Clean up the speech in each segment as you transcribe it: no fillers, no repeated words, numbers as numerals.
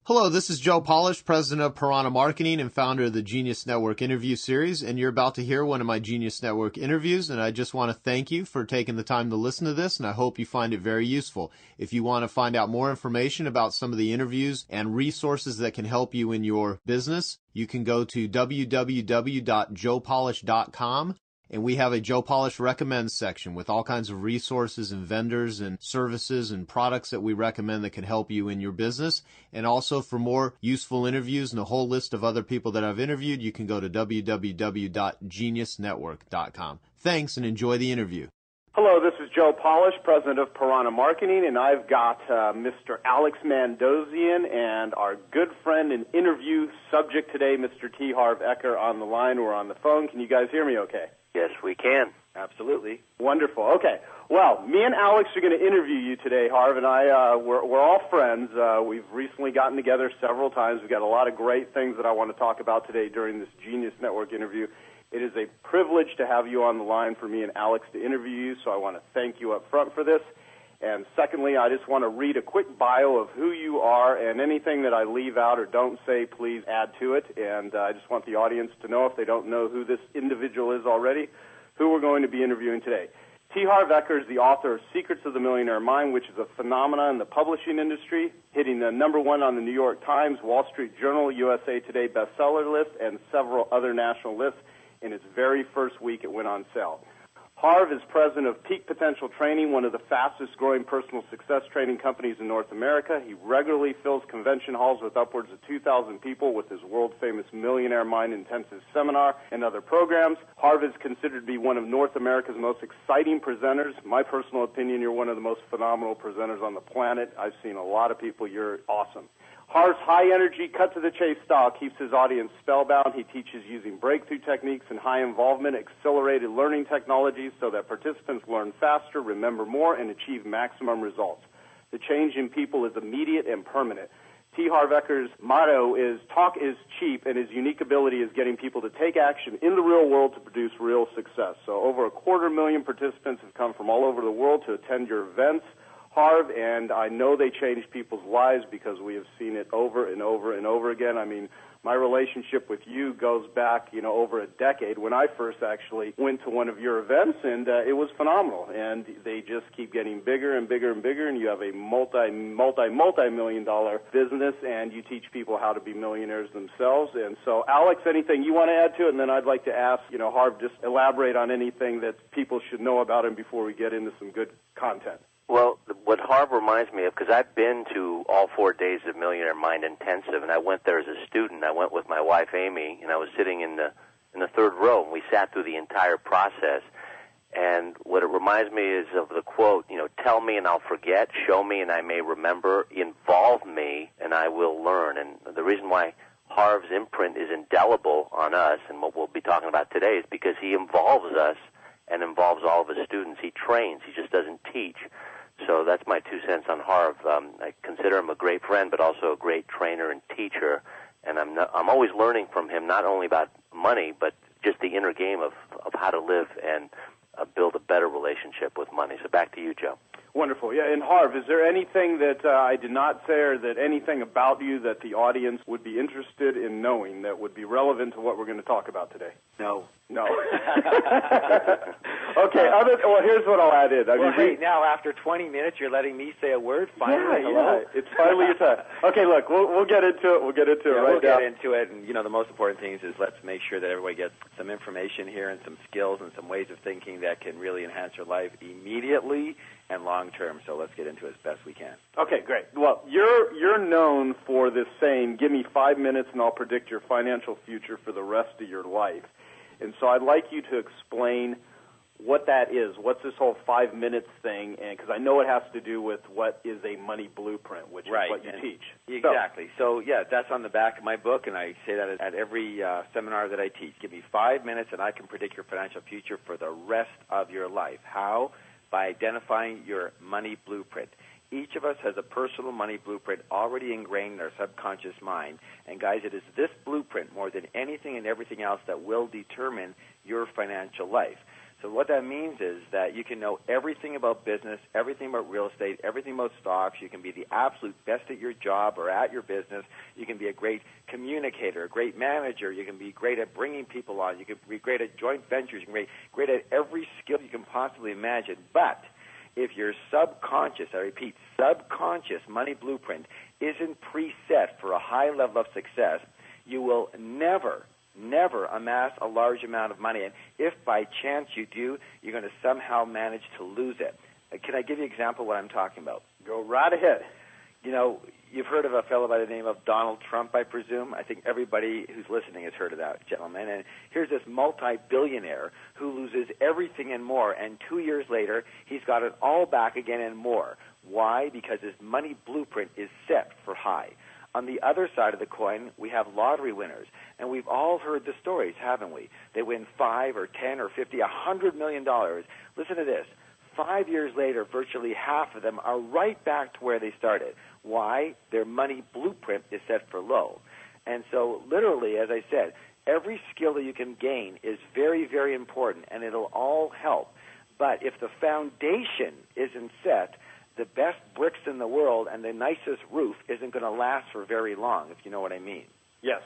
Hello, this is Joe Polish, president of Piranha Marketing and founder of the Genius Network interview series, and you're about to hear one of my Genius Network interviews, and I just want to thank you for taking the time to listen to this, and I hope you find it very useful. If you want to find out more information about some of the interviews and resources that can help you in your business, you can go to www.joepolish.com. And we have a Joe Polish Recommends section with all kinds of resources and vendors and services and products that we recommend that can help you in your business. And also for more useful interviews and a whole list of other people that I've interviewed, you can go to www.geniusnetwork.com. Thanks and enjoy the interview. Hello, this is Joe Polish, president of Piranha Marketing, and I've got Mr. Alex Mandossian and our good friend and interview subject today, Mr. T. Harv Eker, on the line or on the phone. Can you guys hear me okay? Yes, we can. Absolutely. Wonderful. Okay. Well, me and Alex are going to interview you today, Harv, and I, we're all friends. We've recently gotten together several times. We've got a lot of great things that I want to talk about today during this Genius Network interview. It is a privilege to have you on the line for me and Alex to interview you, so I want to thank you up front for this. And secondly, I just want to read a quick bio of who you are, and anything that I leave out or don't say, please add to it. And I just want the audience to know, if they don't know who this individual is already, who we're going to be interviewing today. T. Harv Eker is the author of Secrets of the Millionaire Mind, which is a phenomenon in the publishing industry, hitting the #1 on the New York Times, Wall Street Journal, USA Today bestseller list, and several other national lists. In its very first week, it went on sale. Harv is president of Peak Potential Training, one of the fastest-growing personal success training companies in North America. He regularly fills convention halls with upwards of 2,000 people with his world-famous Millionaire Mind Intensive Seminar and other programs. Harv is considered to be one of North America's most exciting presenters. My personal opinion, you're one of the most phenomenal presenters on the planet. I've seen a lot of people. You're awesome. Harv's high-energy, cut-to-the-chase style keeps his audience spellbound. He teaches using breakthrough techniques and high-involvement, accelerated learning technologies so that participants learn faster, remember more, and achieve maximum results. The change in people is immediate and permanent. T. Harv Eker's motto is, talk is cheap, and his unique ability is getting people to take action in the real world to produce real success. So over 250,000 participants have come from all over the world to attend your events, Harv, and I know they changed people's lives because we have seen it over and over and over again. I mean, my relationship with you goes back, over a decade when I first actually went to one of your events, and it was phenomenal. And they just keep getting bigger and bigger and bigger, and you have a multi-million-dollar business, and you teach people how to be millionaires themselves. And so, Alex, anything you want to add to it? And then I'd like to ask, Harv, just elaborate on anything that people should know about him before we get into some good content. Well, what Harv reminds me of, because I've been to all 4 days of Millionaire Mind Intensive, and I went there as a student. I went with my wife, Amy, and I was sitting in the third row, and we sat through the entire process. And what it reminds me is of the quote, tell me and I'll forget, show me and I may remember, involve me and I will learn. And the reason why Harv's imprint is indelible on us, and what we'll be talking about today, is because he involves us and involves all of his students. He trains. He just doesn't teach. So that's my 2 cents on Harv. I consider him a great friend, but also a great trainer and teacher. And I'm always learning from him, not only about money, but just the inner game of how to live and build a better relationship with money. So back to you, Joe. Wonderful. Yeah, and Harv, is there anything that I did not say, or that anything about you that the audience would be interested in knowing that would be relevant to what we're going to talk about today? No. Okay, well, here's what I'll add in. Hey, now after 20 minutes, you're letting me say a word? Finally, yeah, it's finally your time. Okay, look, we'll get into it. We'll get into it right now. We'll get into it, and, the most important thing is let's make sure that everybody gets some information here and some skills and some ways of thinking that can really enhance your life immediately and long term. So let's get into it as best we can. Okay, great. Well, you're known for this saying, give me 5 minutes and I'll predict your financial future for the rest of your life. And so I'd like you to explain what that is. What's this whole 5 minutes thing? And because I know it has to do with what is a money blueprint, which is what you teach. Exactly. So, that's on the back of my book, and I say that at every seminar that I teach. Give me 5 minutes and I can predict your financial future for the rest of your life. How? By identifying your money blueprint. Each of us has a personal money blueprint already ingrained in our subconscious mind. And guys, it is this blueprint more than anything and everything else that will determine your financial life. So what that means is that you can know everything about business, everything about real estate, everything about stocks. You can be the absolute best at your job or at your business. You can be a great communicator, a great manager. You can be great at bringing people on. You can be great at joint ventures. You can be great at every skill you can possibly imagine. But if your subconscious, I repeat, subconscious money blueprint isn't preset for a high level of success, you will never amass a large amount of money. And if by chance you do, you're going to somehow manage to lose it. Can I give you an example of what I'm talking about? Go right ahead. You know, you've heard of a fellow by the name of Donald Trump, I presume. I think everybody who's listening has heard of that gentleman. And here's this multi-billionaire who loses everything and more, and 2 years later, he's got it all back again and more. Why? Because his money blueprint is set for high. On the other side of the coin, we have lottery winners, and we've all heard the stories, haven't we? They win $5 or $10 or $50, $100 million. Listen to this. 5 years later, virtually half of them are right back to where they started. Why? Their money blueprint is set for low. And so literally, as I said, every skill that you can gain is very, very important, and it'll all help. But if the foundation isn't set, the best bricks in the world and the nicest roof isn't going to last for very long, if you know what I mean. Yes.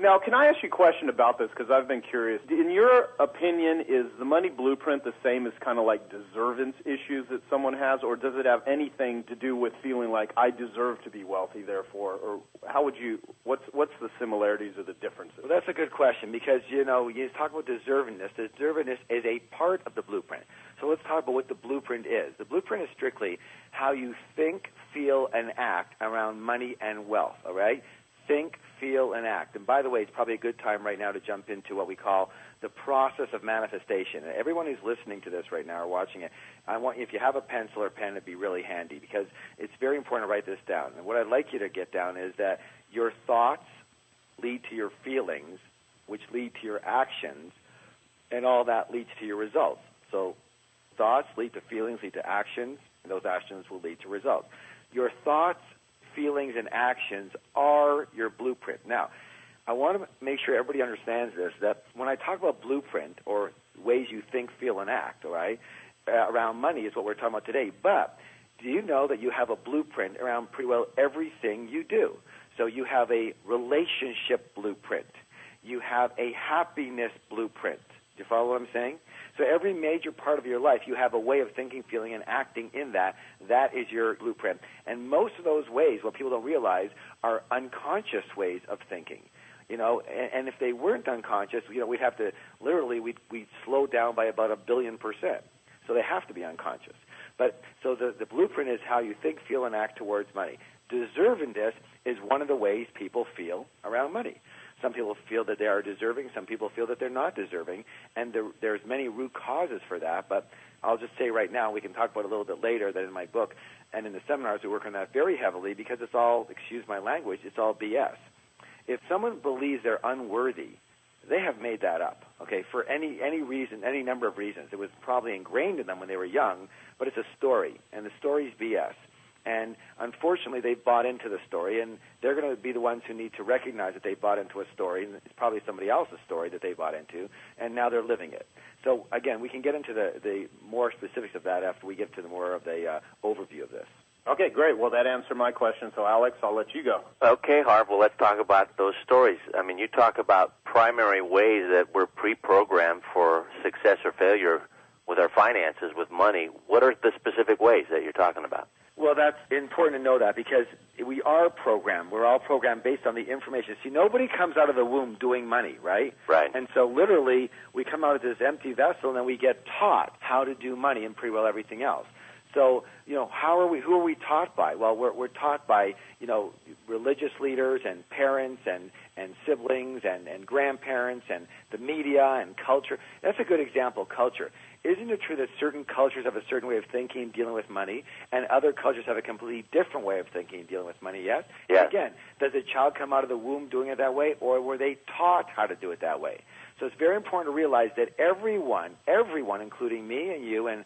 Now, can I ask you a question about this, because I've been curious. In your opinion, is the money blueprint the same as kind of like deservance issues that someone has, or does it have anything to do with feeling like I deserve to be wealthy, therefore, or how would you, what's the similarities or the differences? Well, that's a good question, because, you know, you talk about deservingness. Deservingness is a part of the blueprint. So let's talk about what the blueprint is. The blueprint is strictly how you think, feel, and act around money and wealth, all right? Think, feel, and act. And by the way, it's probably a good time right now to jump into what we call the process of manifestation. And everyone who's listening to this right now or watching it, I want you, if you have a pencil or pen, it'd be really handy, because it's very important to write this down. And what I'd like you to get down is that your thoughts lead to your feelings, which lead to your actions, and all that leads to your results. So thoughts lead to feelings, lead to actions, and those actions will lead to results. Your thoughts, feelings, and actions are your blueprint. Now, I want to make sure everybody understands this, that when I talk about blueprint, or ways you think, feel, and act, all right, around money is what we're talking about today. But do you know that you have a blueprint around pretty well everything you do? So you have a relationship blueprint. You have a happiness blueprint. Do you follow what I'm saying? So every major part of your life, you have a way of thinking, feeling, and acting in that. That is your blueprint. And most of those ways, what people don't realize, are unconscious ways of thinking. You know, and if they weren't unconscious, you know, we'd have to literally we'd slow down by about 1 billion%. So they have to be unconscious. But so the blueprint is how you think, feel, and act towards money. Deservingness is one of the ways people feel around money. Some people feel that they are deserving. Some people feel that they're not deserving. And there's many root causes for that. But I'll just say right now, we can talk about it a little bit later, that in my book and in the seminars, we work on that very heavily, because it's all, excuse my language, it's all BS. If someone believes they're unworthy, they have made that up, okay, for any reason, any number of reasons. It was probably ingrained in them when they were young, but it's a story, and the story's BS. And unfortunately, they've bought into the story, and they're going to be the ones who need to recognize that they bought into a story, and it's probably somebody else's story that they bought into, and now they're living it. So, again, we can get into the more specifics of that after we get to the more of the overview of this. Okay, great. Well, that answered my question. So, Alex, I'll let you go. Okay, Harv, well, let's talk about those stories. I mean, you talk about primary ways that we're pre-programmed for success or failure with our finances, with money. What are the specific ways that you're talking about? Well, that's important to know that, because we are programmed. We're all programmed based on the information. See, nobody comes out of the womb doing money, right? Right. And so literally we come out of this empty vessel, and then we get taught how to do money and pretty well everything else. So, you know, who are we taught by? Well, we're taught by, you know, religious leaders and parents and siblings and grandparents and the media and culture. That's a good example, culture. Isn't it true that certain cultures have a certain way of thinking and dealing with money, and other cultures have a completely different way of thinking and dealing with money, yes? Yes. Again, does a child come out of the womb doing it that way, or were they taught how to do it that way? So it's very important to realize that everyone, including me and you and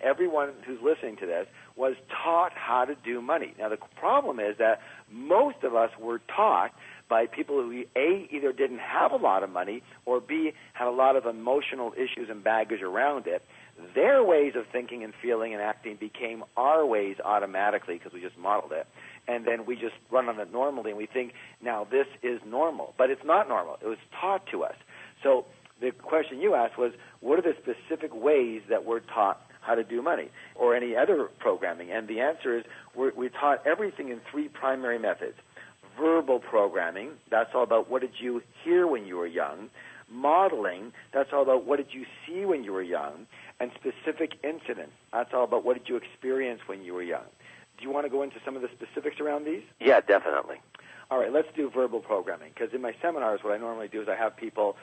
everyone who's listening to this, was taught how to do money. Now, the problem is that most of us were taught, by people who, A, either didn't have a lot of money, or B, had a lot of emotional issues and baggage around it. Their ways of thinking and feeling and acting became our ways automatically because we just modeled it. And then we just run on it normally, and we think, now this is normal. But it's not normal. It was taught to us. So the question you asked was, what are the specific ways that we're taught how to do money or any other programming? And the answer is we're taught everything in three primary methods. Verbal programming, that's all about what did you hear when you were young. Modeling, that's all about what did you see when you were young. And specific incidents, that's all about what did you experience when you were young. Do you want to go into some of the specifics around these? Yeah, definitely. All right, let's do verbal programming, because in my seminars what I normally do is I have people,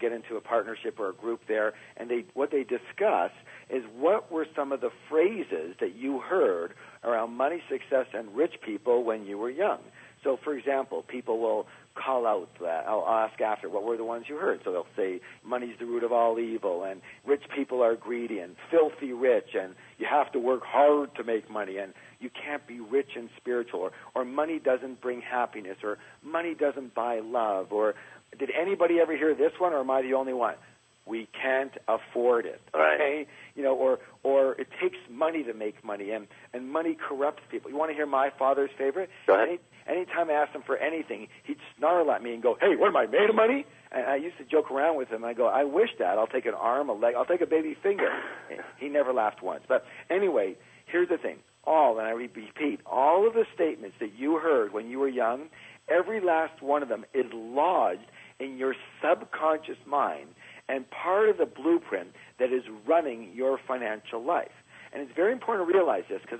get into a partnership or a group there, and what they discuss is what were some of the phrases that you heard around money, success, and rich people when you were young. So, for example, people will call out, I'll ask after, what were the ones you heard? So they'll say, money's the root of all evil, and rich people are greedy, and filthy rich, and you have to work hard to make money, and you can't be rich and spiritual, or money doesn't bring happiness, or money doesn't buy love, or did anybody ever hear this one, or am I the only one? We can't afford it, okay? Right. Or it takes money to make money, and money corrupts people. You want to hear my father's favorite? Go ahead. Anytime I asked him for anything, he'd snarl at me and go, hey, what am I, made of money? And I used to joke around with him. I go, I wish, Dad. I'll take an arm, a leg. I'll take a baby finger. He never laughed once. But anyway, here's the thing. And I repeat, all of the statements that you heard when you were young, every last one of them is lodged in your subconscious mind and part of the blueprint that is running your financial life. And it's very important to realize this because,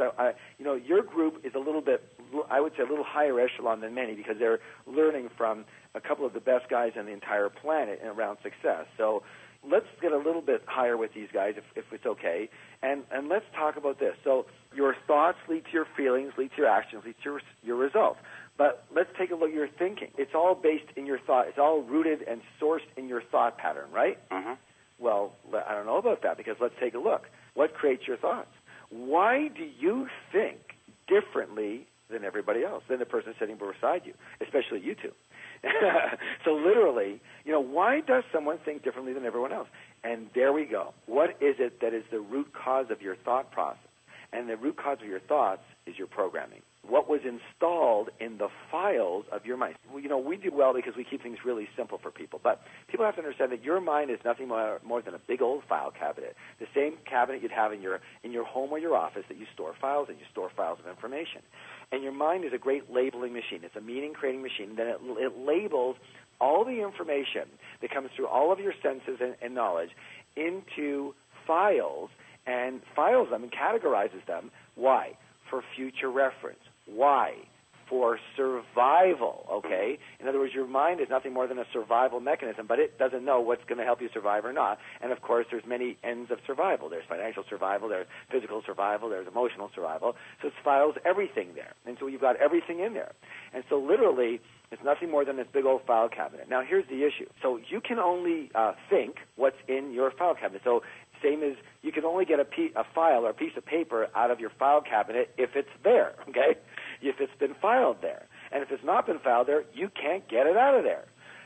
your group is a little bit, I would say, a little higher echelon than many because they're learning from a couple of the best guys on the entire planet around success. So let's get a little bit higher with these guys, if it's okay, and let's talk about this. So your thoughts lead to your feelings, lead to your actions, lead to your results. But let's take a look at your thinking. It's all based in your thought. It's all rooted and sourced in your thought pattern, right? Mm-hmm. Well, I don't know about that because let's take a look. What creates your thoughts? Why do you think differently than everybody else, than the person sitting beside you, especially you two? So literally, why does someone think differently than everyone else? And there we go. What is it that is the root cause of your thought process? And the root cause of your thoughts is your programming. What was installed in the files of your mind. We do well because we keep things really simple for people. But people have to understand that your mind is nothing more than a big old file cabinet. The same cabinet you'd have in your home or your office that you store files in. You store files of information. And your mind is a great labeling machine. It's a meaning-creating machine. Then it labels all the information that comes through all of your senses and knowledge into files and files them and categorizes them. Why? For future reference. Why? For survival, okay? In other words, your mind is nothing more than a survival mechanism, but it doesn't know what's going to help you survive or not. And, of course, there's many ends of survival. There's financial survival, there's physical survival, there's emotional survival. So it files everything there. And so you've got everything in there. And so literally it's nothing more than this big old file cabinet. Now, here's the issue. So you can only think what's in your file cabinet. So same as you can only get a file or a piece of paper out of your file cabinet if it's there, okay? If it's been filed there. And if it's not been filed there, you can't get it out of there.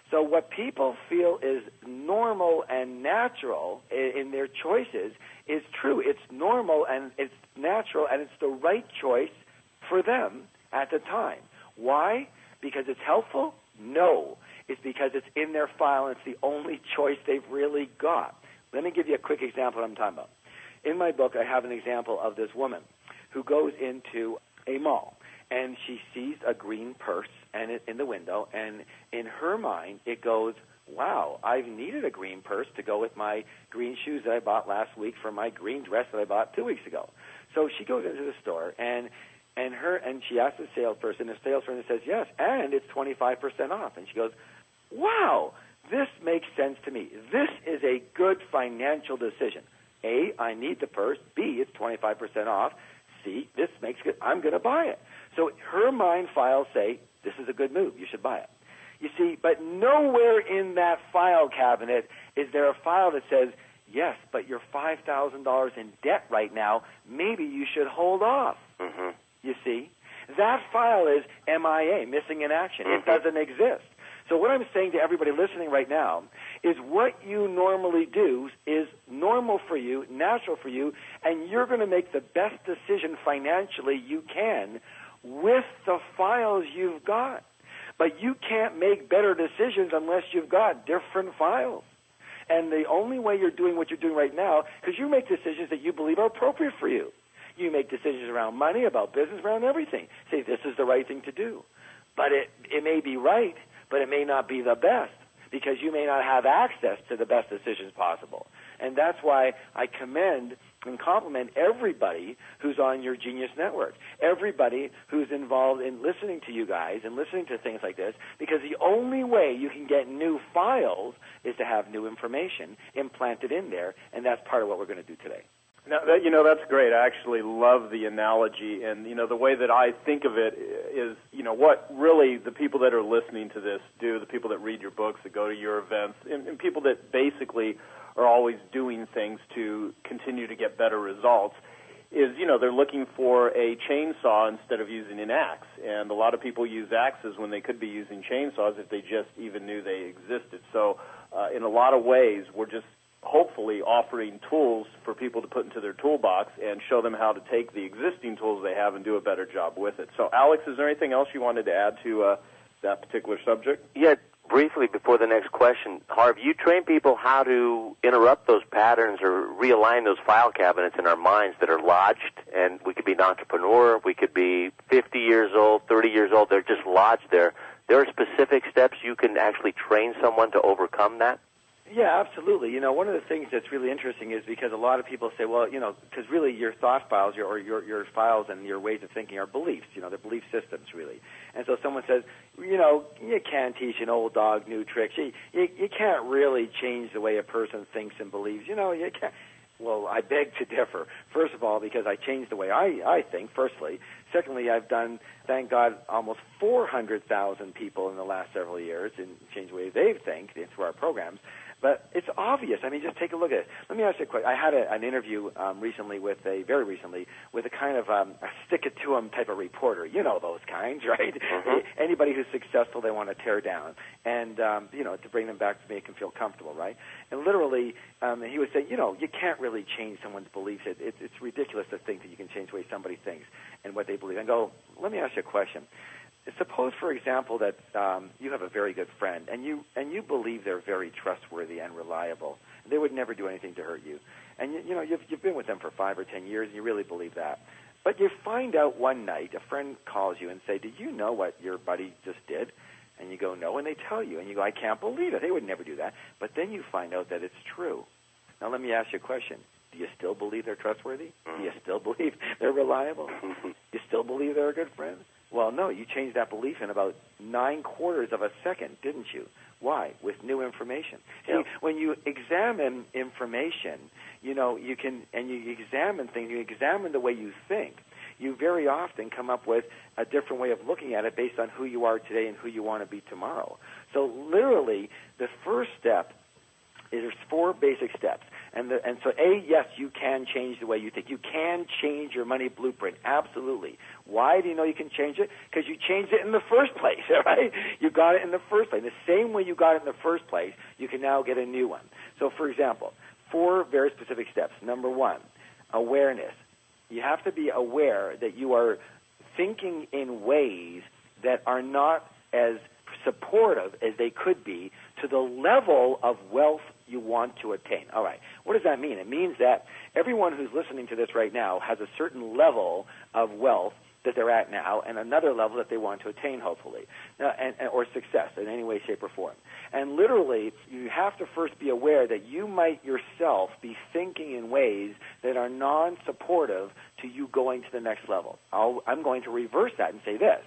So what people feel is normal and natural in their choices is true. It's normal and it's natural and it's the right choice for them at the time. Why? Because it's helpful? No. It's because it's in their file and it's the only choice they've really got. Let me give you a quick example of what I'm talking about. In my book, I have an example of this woman who goes into a mall, and she sees a green purse in the window, and in her mind, it goes, wow, I've needed a green purse to go with my green shoes that I bought last week for my green dress that I bought 2 weeks ago. So she goes into the store, and she asks the salesperson says, yes, and it's 25% off. And she goes, wow, this makes sense to me. This is a good financial decision. A, I need the purse. B, it's 25% off. C, this makes good. I'm going to buy it. So her mind files say, this is a good move. You should buy it. You see, but nowhere in that file cabinet is there a file that says, yes, but you're $5,000 in debt right now. Maybe you should hold off. Mm-hmm. You see? That file is MIA, missing in action. It doesn't exist. So what I'm saying to everybody listening right now is what you normally do is normal for you, natural for you, and you're going to make the best decision financially you can with the files you've got. But you can't make better decisions unless you've got different files. And the only way you're doing what you're doing right now, because you make decisions that you believe are appropriate for you. You make decisions around money, about business, around everything. Say, this is the right thing to do. But it may be right, but it may not be the best, because you may not have access to the best decisions possible. And that's why I commend and compliment everybody who's on your Genius Network, everybody who's involved in listening to you guys and listening to things like this, because the only way you can get new files is to have new information implanted in there, and that's part of what we're going to do today. Now, that's great. I actually love the analogy, and, the way that I think of it is, what really the people that are listening to this do, the people that read your books, that go to your events, and people that basically are always doing things to continue to get better results, is, they're looking for a chainsaw instead of using an axe. And a lot of people use axes when they could be using chainsaws if they just even knew they existed. So in a lot of ways, we're just hopefully offering tools for people to put into their toolbox and show them how to take the existing tools they have and do a better job with it. So, Alex, is there anything else you wanted to add to that particular subject? Yeah, briefly before the next question, Harv, you train people how to interrupt those patterns or realign those file cabinets in our minds that are lodged, and we could be an entrepreneur, we could be 50 years old, 30 years old, they're just lodged there. There are specific steps you can actually train someone to overcome that? Yeah, absolutely. One of the things that's really interesting is because a lot of people say, well, because really your thought files or your files and your ways of thinking are beliefs, they're belief systems, really. And so someone says, you can't teach an old dog new tricks. You can't really change the way a person thinks and believes. You can't. Well, I beg to differ. First of all, because I changed the way I think, firstly. Secondly, I've done, thank God, almost 400,000 people in the last several years and changed the way they think through our programs. But it's obvious. I mean, just take a look at it. Let me ask you a question. I had an interview very recently with a kind of a stick-it-to-'em type of reporter. You know those kinds, right? Mm-hmm. Anybody who's successful, they want to tear down. And, to bring them back to make them feel comfortable, right? And literally, he would say, you can't really change someone's beliefs. It's ridiculous to think that you can change the way somebody thinks and what they believe. And go, let me ask you a question. Suppose, for example, that you have a very good friend, and you believe they're very trustworthy and reliable. They would never do anything to hurt you. And you've been with them for 5 or 10 years, and you really believe that. But you find out one night, a friend calls you and say, "Did you know what your buddy just did?" And you go, "No," and they tell you, and you go, "I can't believe it. They would never do that." But then you find out that it's true. Now let me ask you a question. Do you still believe they're trustworthy? Do you still believe they're reliable? Do you still believe they're a good friend? Well, no, you changed that belief in about 9/4 of a second, didn't you? Why? With new information. Yeah. See, when you examine information, you can, and you examine things, you examine the way you think, you very often come up with a different way of looking at it based on who you are today and who you want to be tomorrow. So literally, the first step is there's 4 basic steps. And so, yes, you can change the way you think. You can change your money blueprint, absolutely. Why do you know you can change it? Because you changed it in the first place, right? You got it in the first place. The same way you got it in the first place, you can now get a new one. So, for example, 4 very specific steps. Number 1, awareness. You have to be aware that you are thinking in ways that are not as supportive as they could be to the level of wealth you want to attain. All right. What does that mean? It means that everyone who's listening to this right now has a certain level of wealth that they're at now and another level that they want to attain, hopefully, or success in any way, shape, or form. And literally, you have to first be aware that you might yourself be thinking in ways that are non-supportive to you going to the next level. I'm going to reverse that and say this.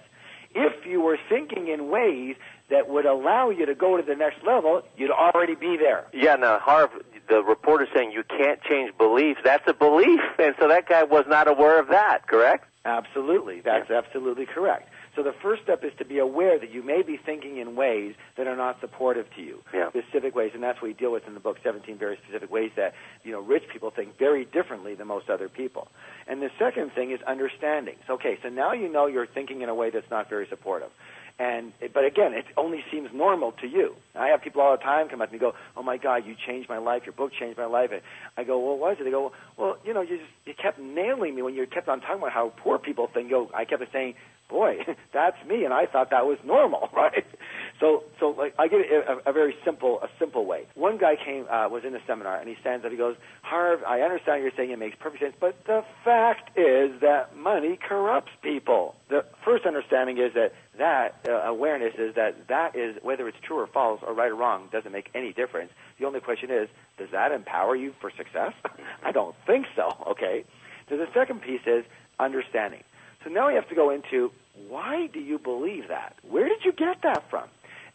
If you were thinking in ways that would allow you to go to the next level, you'd already be there. Yeah, now, Harv, the reporter's saying you can't change beliefs. That's a belief, and so that guy was not aware of that, correct? Absolutely. That's absolutely correct. So the first step is to be aware that you may be thinking in ways that are not supportive to you, specific ways, and that's what we deal with in the book, 17 very specific ways that, rich people think very differently than most other people. And the second thing is understanding. So, okay, so now you know you're thinking in a way that's not very supportive. But again, it only seems normal to you. I have people all the time come up to me and go, "Oh my God, you changed my life. Your book changed my life." And I go, "Well, what was it?" They go, "Well, you kept nailing me when you kept on talking about how poor people think." I kept saying, "Boy, that's me," and I thought that was normal, right? So like I give it a very simple way. One guy was in a seminar and he stands up. He goes, "Harv, I understand you're saying it makes perfect sense, but the fact is that money corrupts people." The first understanding is that awareness is that is, whether it's true or false or right or wrong, doesn't make any difference. The only question is, does that empower you for success? I don't think so. Okay. So the second piece is understanding. So now we have to go into, why do you believe that? Where did you get that from?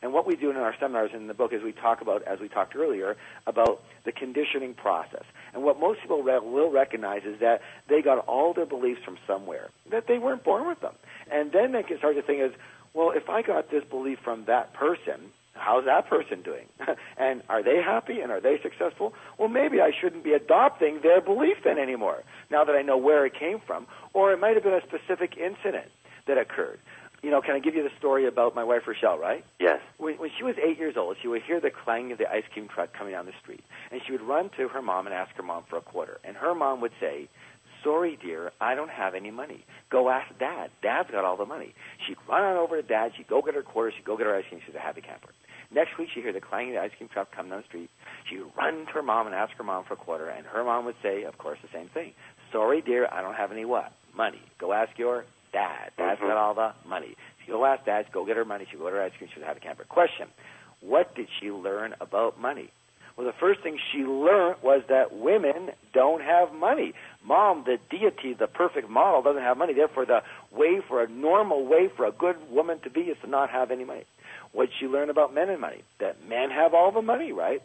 And what we do in our seminars in the book is we talk about, as we talked earlier, about the conditioning process. And what most people will recognize is that they got all their beliefs from somewhere, that they weren't born with them. And then they can start to think is, well, if I got this belief from that person, how's that person doing? And are they happy and are they successful? Well, maybe I shouldn't be adopting their belief then anymore, now that I know where it came from. Or it might have been a specific incident that occurred. Can I give you the story about my wife, Rochelle, right? Yes. When she was 8 years old, she would hear the clanging of the ice cream truck coming down the street. And she would run to her mom and ask her mom for a quarter. And her mom would say, "Sorry, dear, I don't have any money. Go ask Dad. Dad's got all the money." She'd run on over to Dad. She'd go get her quarter. She'd go get her ice cream. She's a happy camper. Next week, she'd hear the clanging of the ice cream truck come down the street. She'd run to her mom and ask her mom for a quarter. And her mom would say, of course, the same thing. "Sorry, dear, I don't have any what? Money. Go ask your Dad. Dad's got all the money." She go ask Dad. Go get her money. She'd go get her ice cream. She'd have a camper. Question: what did she learn about money? Well, the first thing she learned was that women don't have money. Mom, the deity, the perfect model, doesn't have money. Therefore, the way for a normal way for a good woman to be is to not have any money. What did she learn about men and money? That men have all the money, right?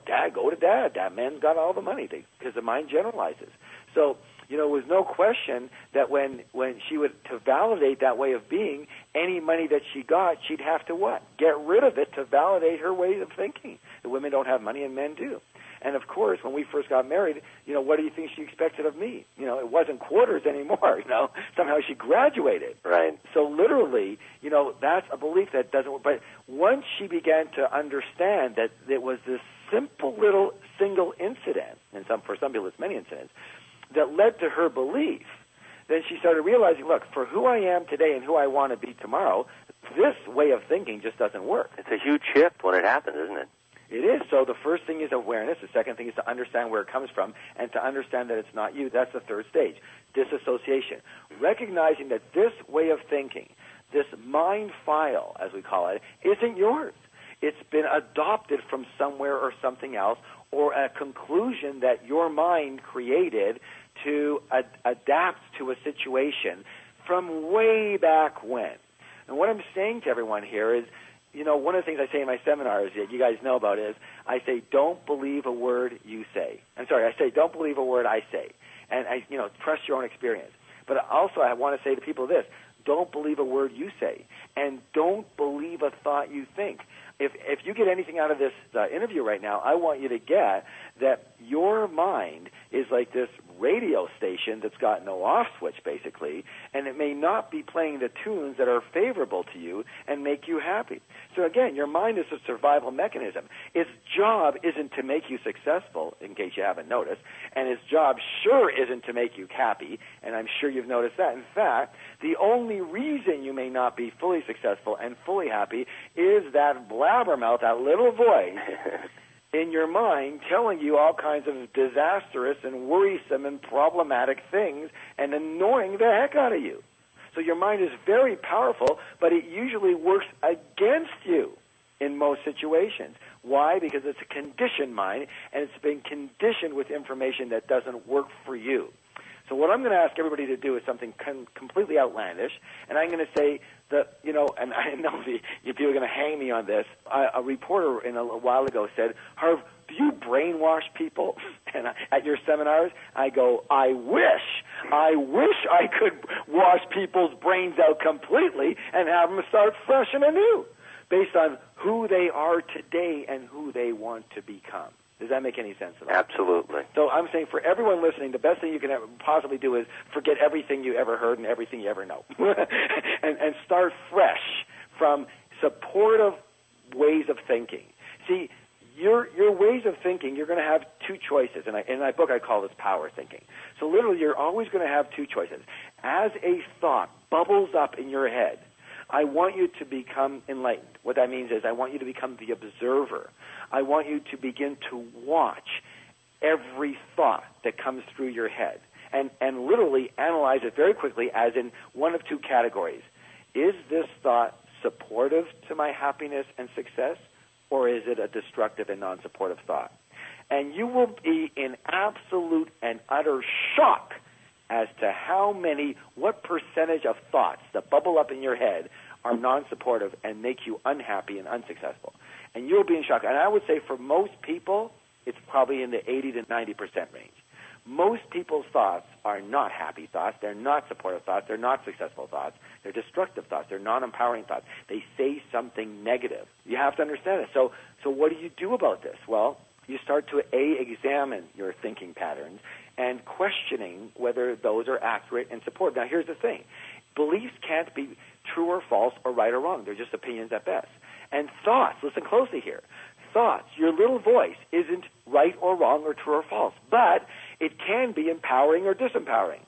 Dad, go to Dad. That men's got all the money because the mind generalizes. So, it was no question that when she would, to validate that way of being, any money that she got, she'd have to what? Get rid of it to validate her way of thinking. The women don't have money and men do. And of course, when we first got married, what do you think she expected of me? It wasn't quarters anymore, Somehow she graduated. Right. So literally, that's a belief that doesn't work. But once she began to understand that it was this simple little single incident, and for some people it's many incidents, that led to her belief, then she started realizing, look, for who I am today and who I want to be tomorrow, this way of thinking just doesn't work. It's a huge shift when it happens, isn't it? It is. So the first thing is awareness. The second thing is to understand where it comes from and to understand that it's not you. That's the third stage, disassociation. Recognizing that this way of thinking, this mind file, as we call it, isn't yours. It's been adopted from somewhere or something else, or a conclusion that your mind created to adapt to a situation from way back when. And what I'm saying to everyone here is, one of the things I say in my seminars that you guys know about is, I say, don't believe a word you say. I say, don't believe a word I say. And, trust your own experience. But also I want to say to people this, don't believe a word you say. And don't believe a thought you think. If you get anything out of this interview right now, I want you to get that your mind is like this radio station that's got no off switch, basically, and it may not be playing the tunes that are favorable to you and make you happy. So again, your mind is a survival mechanism. Its job isn't to make you successful, in case you haven't noticed, and its job sure isn't to make you happy, and I'm sure you've noticed that. In fact, the only reason you may not be fully successful and fully happy is that blabbermouth, that little voice in your mind telling you all kinds of disastrous and worrisome and problematic things and annoying the heck out of you. So your mind is very powerful, but it usually works against you in most situations. Why? Because it's a conditioned mind, and it's been conditioned with information that doesn't work for you. So what I'm going to ask everybody to do is something completely outlandish, and I'm going to say that, and I know people are going to hang me on this. A reporter a while ago said, Harv, do you brainwash people at your seminars? I go, I wish I could wash people's brains out completely and have them start fresh and anew based on who they are today and who they want to become. Does that make any sense at all? Absolutely. So I'm saying for everyone listening, the best thing you can possibly do is forget everything you ever heard and everything you ever know and start fresh from supportive ways of thinking. See, your ways of thinking, you're going to have two choices. And in my book, I call this power thinking. So literally, you're always going to have two choices. As a thought bubbles up in your head, I want you to become enlightened. What that means is I want you to become the observer. I want you to begin to watch every thought that comes through your head and literally analyze it very quickly as in one of two categories. Is this thought supportive to my happiness and success, or is it a destructive and non-supportive thought? And you will be in absolute and utter shock as to what percentage of thoughts that bubble up in your head are non-supportive and make you unhappy and unsuccessful. And you'll be in shock. And I would say for most people, it's probably in the 80 to 90% range. Most people's thoughts are not happy thoughts. They're not supportive thoughts. They're not successful thoughts. They're destructive thoughts. They're non-empowering thoughts. They say something negative. You have to understand it. So what do you do about this? Well, you start to examine your thinking patterns and questioning whether those are accurate and supportive. Now, here's the thing. Beliefs can't be true or false or right or wrong. They're just opinions at best. And thoughts, listen closely here. Thoughts, your little voice isn't right or wrong or true or false, but it can be empowering or disempowering.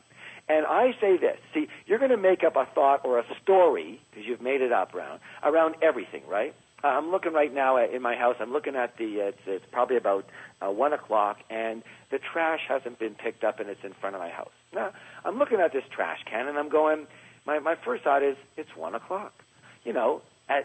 And I say this, see, you're going to make up a thought or a story, because you've made it up around everything, right? I'm looking right now in my house, I'm looking at it's probably about 1 o'clock, and the trash hasn't been picked up and it's in front of my house. Now, I'm looking at this trash can and I'm going, my first thought is, it's 1 o'clock.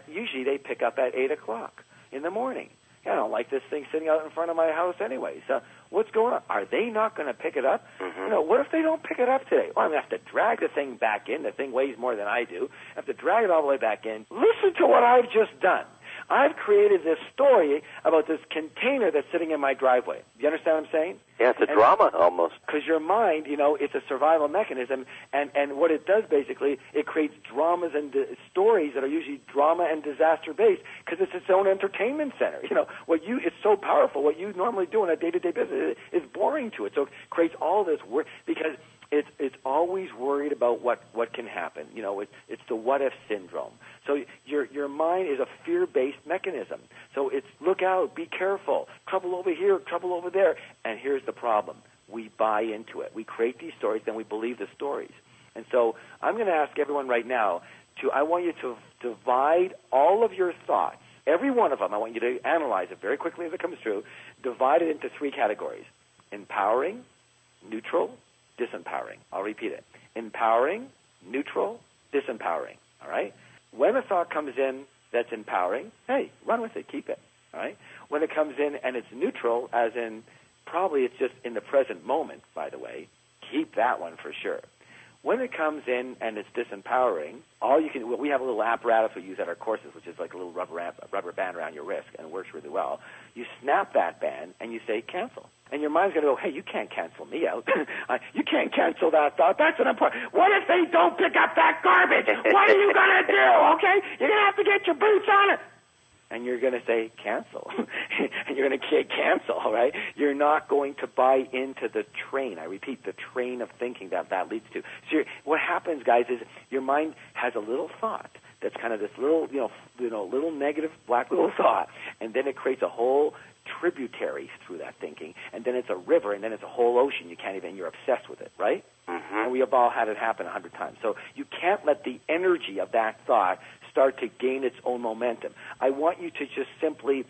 Usually they pick up at 8 o'clock in the morning. I don't like this thing sitting out in front of my house anyway. So what's going on? Are they not going to pick it up? Mm-hmm. What if they don't pick it up today? Well, I'm going to have to drag the thing back in. The thing weighs more than I do. I have to drag it all the way back in. Listen to what I've just done. I've created this story about this container that's sitting in my driveway. Do you understand what I'm saying? Yeah, it's a drama almost. Because your mind, it's a survival mechanism, and what it does basically, it creates dramas and stories that are usually drama and disaster-based because it's its own entertainment center. It's so powerful. What you normally do in a day-to-day business is boring to it. So it creates all this work because it's always worried about what can happen. It's the what-if syndrome. So your mind is a fear-based mechanism. So it's look out, be careful, trouble over here, trouble over there. And here's the problem. We buy into it. We create these stories, then we believe the stories. And so I'm going to ask everyone right now I want you to divide all of your thoughts, every one of them. I want you to analyze it very quickly as it comes through, divide it into 3 categories: empowering, neutral, disempowering. I'll repeat it. Empowering, neutral, disempowering. All right? When a thought comes in that's empowering, hey, run with it, keep it. All right? When it comes in and it's neutral, as in probably it's just in the present moment, by the way, keep that one for sure. When it comes in and it's disempowering, we have a little apparatus we use at our courses, which is like a little rubber band around your wrist, and it works really well. You snap that band and you say cancel. And your mind's going to go, hey, you can't cancel me out. You can't cancel that thought. That's an important. What if they don't pick up that garbage? What are you going to do? Okay? You're going to have to get your boots on it. And you're going to say cancel. And you're going to say cancel, all right? You're not going to buy into the train. I repeat, the train of thinking that leads to. So what happens, guys, is your mind has a little thought that's kind of this little, little negative black little thought, and then it creates a whole tributary through that thinking, and then it's a river, and then it's a whole ocean. You're obsessed with it, right? Mm-hmm. And we have all had it happen 100 times. So you can't let the energy of that thought start to gain its own momentum. I want you to just simply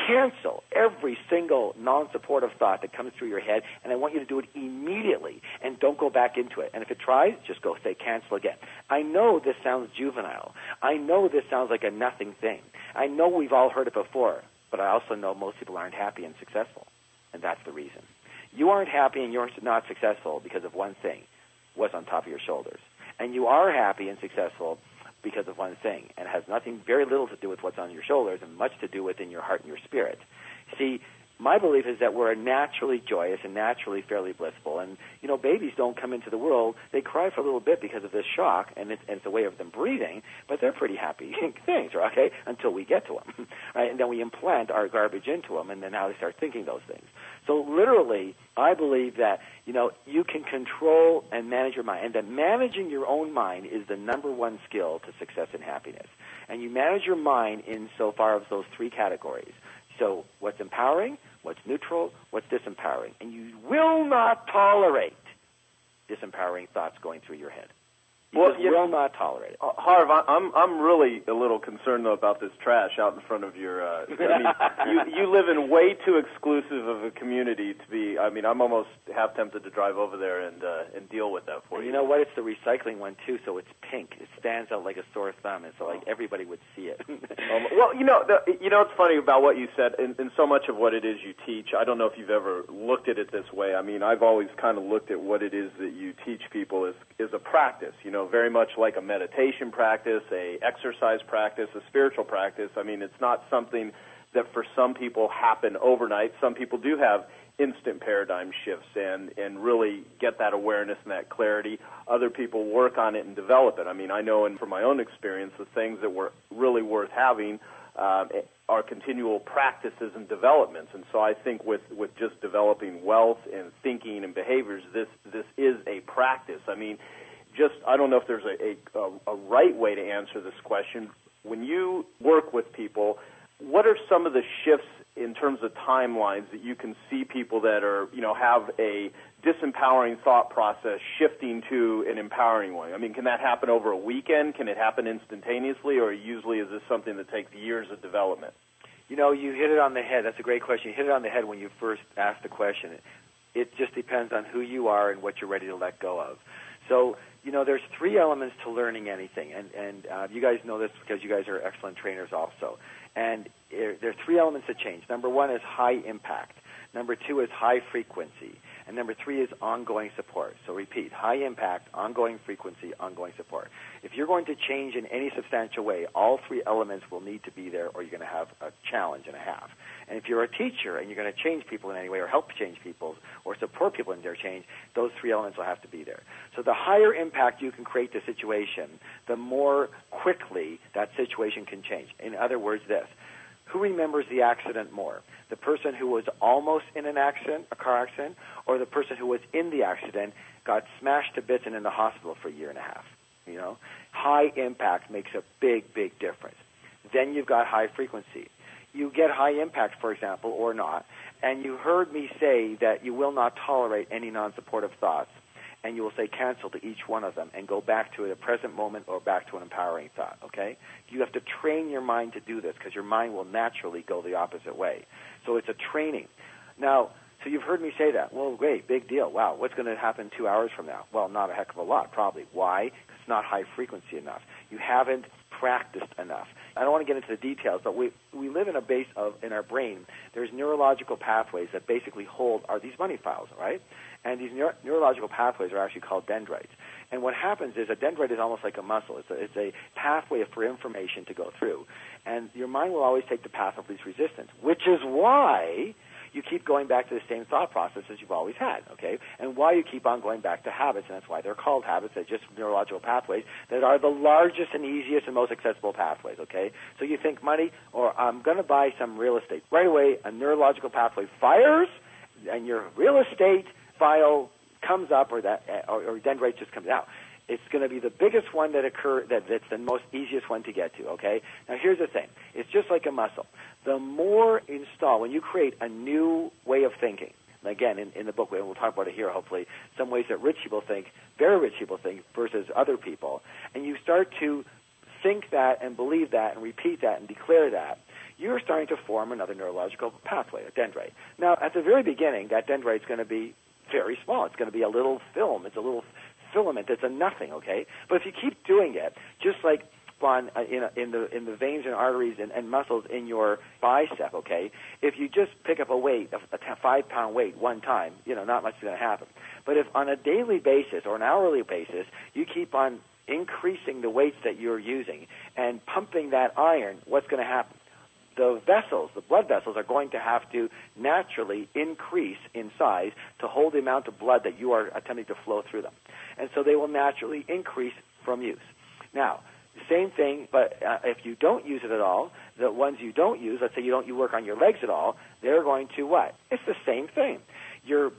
cancel every single non-supportive thought that comes through your head, and I want you to do it immediately, and don't go back into it. And if it tries, just go say cancel again. I know this sounds juvenile. I know this sounds like a nothing thing. I know we've all heard it before, but I also know most people aren't happy and successful, and that's the reason. You aren't happy and you're not successful because of one thing. what's on top of your shoulders. And you are happy and successful because of one thing, and it has very little to do with what's on your shoulders and much to do with in your heart and your spirit. See, my belief is that we're naturally joyous and naturally fairly blissful. And, babies don't come into the world. They cry for a little bit because of this shock, and it's a way of them breathing, but they're pretty happy things, okay, until we get to them, right? And then we implant our garbage into them, and then now they start thinking those things. So literally, I believe that, you can control and manage your mind, and that managing your own mind is the number one skill to success and happiness. And you manage your mind in so far as those three categories. So what's empowering, what's neutral, what's disempowering. And you will not tolerate disempowering thoughts going through your head. You will not tolerate it. Harv, I'm really a little concerned, though, about this trash out in front of your... you live in way too exclusive of a community to be... I'm almost half tempted to drive over there and deal with that for you. You know what? It's the recycling one, too, so it's pink. It stands out like a sore thumb, and so everybody would see it. It's funny about what you said, in so much of what it is you teach. I don't know if you've ever looked at it this way. I've always kind of looked at what it is that you teach people as a practice, very much like a meditation practice, a exercise practice, a spiritual practice. It's not something that for some people happen overnight. Some people do have instant paradigm shifts and really get that awareness and that clarity. Other people work on it and develop it. I know, and from my own experience, the things that were really worth having are continual practices and developments. And so I think with just developing wealth and thinking and behaviors, this is a practice. I don't know if there's a right way to answer this question. When you work with people, what are some of the shifts in terms of timelines that you can see people that are, have a disempowering thought process shifting to an empowering one? Can that happen over a weekend? Can it happen instantaneously, or usually is this something that takes years of development? You hit it on the head. That's a great question. You hit it on the head when you first asked the question. It just depends on who you are and what you're ready to let go of. So, there's three elements to learning anything, and you guys know this because you guys are excellent trainers also. And there are three elements that change. Number one is high impact. Number two is high frequency. And number three is ongoing support. So repeat, high impact, ongoing frequency, ongoing support. If you're going to change in any substantial way, all three elements will need to be there, or you're going to have a challenge and a half. And if you're a teacher and you're going to change people in any way or help change people or support people in their change, those three elements will have to be there. So the higher impact you can create the situation, the more quickly that situation can change. In other words, this. Who remembers the accident more? The person who was almost in an accident, a car accident, or the person who was in the accident, got smashed to bits and in the hospital for a year and a half? High impact makes a big, big difference. Then you've got high frequency. You get high impact, for example, or not, and you heard me say that you will not tolerate any non-supportive thoughts, and you will say cancel to each one of them and go back to the present moment or back to an empowering thought, okay? You have to train your mind to do this because your mind will naturally go the opposite way. So it's a training. Now, so you've heard me say that. Well, great, big deal. Wow, what's going to happen 2 hours from now? Well, not a heck of a lot, probably. Why? Because it's not high frequency enough. You haven't practiced enough. I don't want to get into the details, but we live in a base of, in our brain, there's neurological pathways that basically hold these money files, right? And these neurological pathways are actually called dendrites. And what happens is a dendrite is almost like a muscle. It's a pathway for information to go through. And your mind will always take the path of least resistance, which is why you keep going back to the same thought processes you've always had, okay? And why you keep on going back to habits, and that's why they're called habits. They're just neurological pathways that are the largest and easiest and most accessible pathways, okay? So you think money, or I'm going to buy some real estate. Right away, a neurological pathway fires, and your real estate file comes up, or dendrite just comes out. It's going to be the biggest one that's the most easiest one to get to, okay? Now, here's the thing. It's just like a muscle. The more when you create a new way of thinking, again, in the book, and we'll talk about it here, hopefully, some ways that rich people think, very rich people think, versus other people, and you start to think that and believe that and repeat that and declare that, you're starting to form another neurological pathway, a dendrite. Now, at the very beginning, that dendrite's going to be very small. It's going to be a little film. It's a little filament. It's a nothing, okay? But if you keep doing it, just like on in the veins and arteries and muscles in your bicep. Okay, if you just pick up a weight, a 5-pound weight one time, not much is going to happen. But if on a daily basis or an hourly basis you keep on increasing the weights that you're using and pumping that iron, what's going to happen? The vessels, the blood vessels, are going to have to naturally increase in size to hold the amount of blood that you are attempting to flow through them. And so they will naturally increase from use. Now, same thing, but if you don't use it at all, the ones you don't use, let's say you work on your legs at all, they're going to what? It's the same thing. Your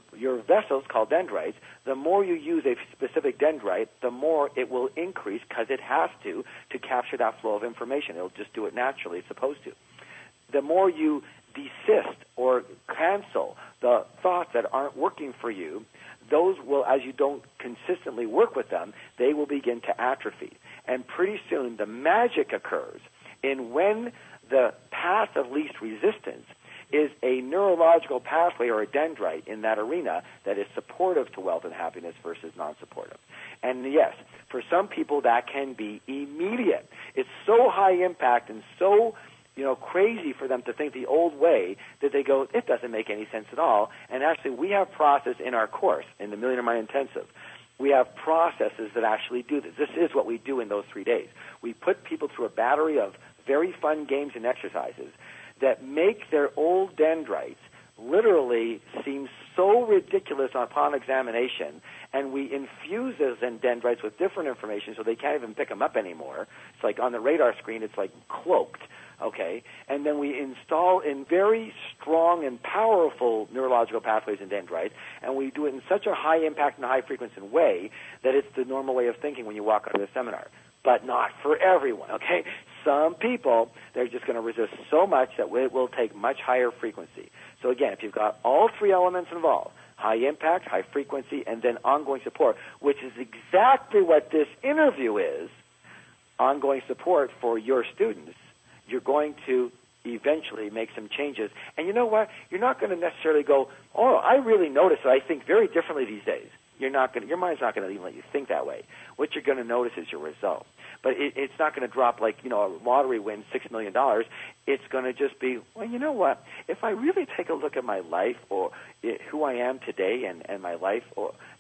vessels, called dendrites, the more you use a specific dendrite, the more it will increase because it has to capture that flow of information. It'll just do it naturally. It's supposed to. The more you desist or cancel the thoughts that aren't working for you, those will, as you don't consistently work with them, they will begin to atrophy. And pretty soon the magic occurs in when the path of least resistance is a neurological pathway or a dendrite in that arena that is supportive to wealth and happiness versus non-supportive. And yes, for some people that can be immediate. It's so high impact and so crazy for them to think the old way that they go, it doesn't make any sense at all. And actually, we have process in our course, in the Millionaire Mind Intensive. We have processes that actually do this. This is what we do in those 3 days. We put people through a battery of very fun games and exercises that make their old dendrites literally seem so ridiculous upon examination, and we infuse those dendrites with different information so they can't even pick them up anymore. It's like on the radar screen, it's like cloaked. Okay, and then we install in very strong and powerful neurological pathways and dendrites, and we do it in such a high impact and high frequency way that it's the normal way of thinking when you walk out of the seminar. But not for everyone, okay? Some people, they're just going to resist so much that it will take much higher frequency. So again, if you've got all three elements involved, high impact, high frequency, and then ongoing support, which is exactly what this interview is, ongoing support for your students, you're going to eventually make some changes. And you know what? You're not going to necessarily go, oh, I really notice that I think very differently these days. Your mind's not going to even let you think that way. What you're going to notice is your result. But it's not going to drop like, a lottery win, $6 million. It's going to just be, well, you know what? If I really take a look at my life or who I am today and my life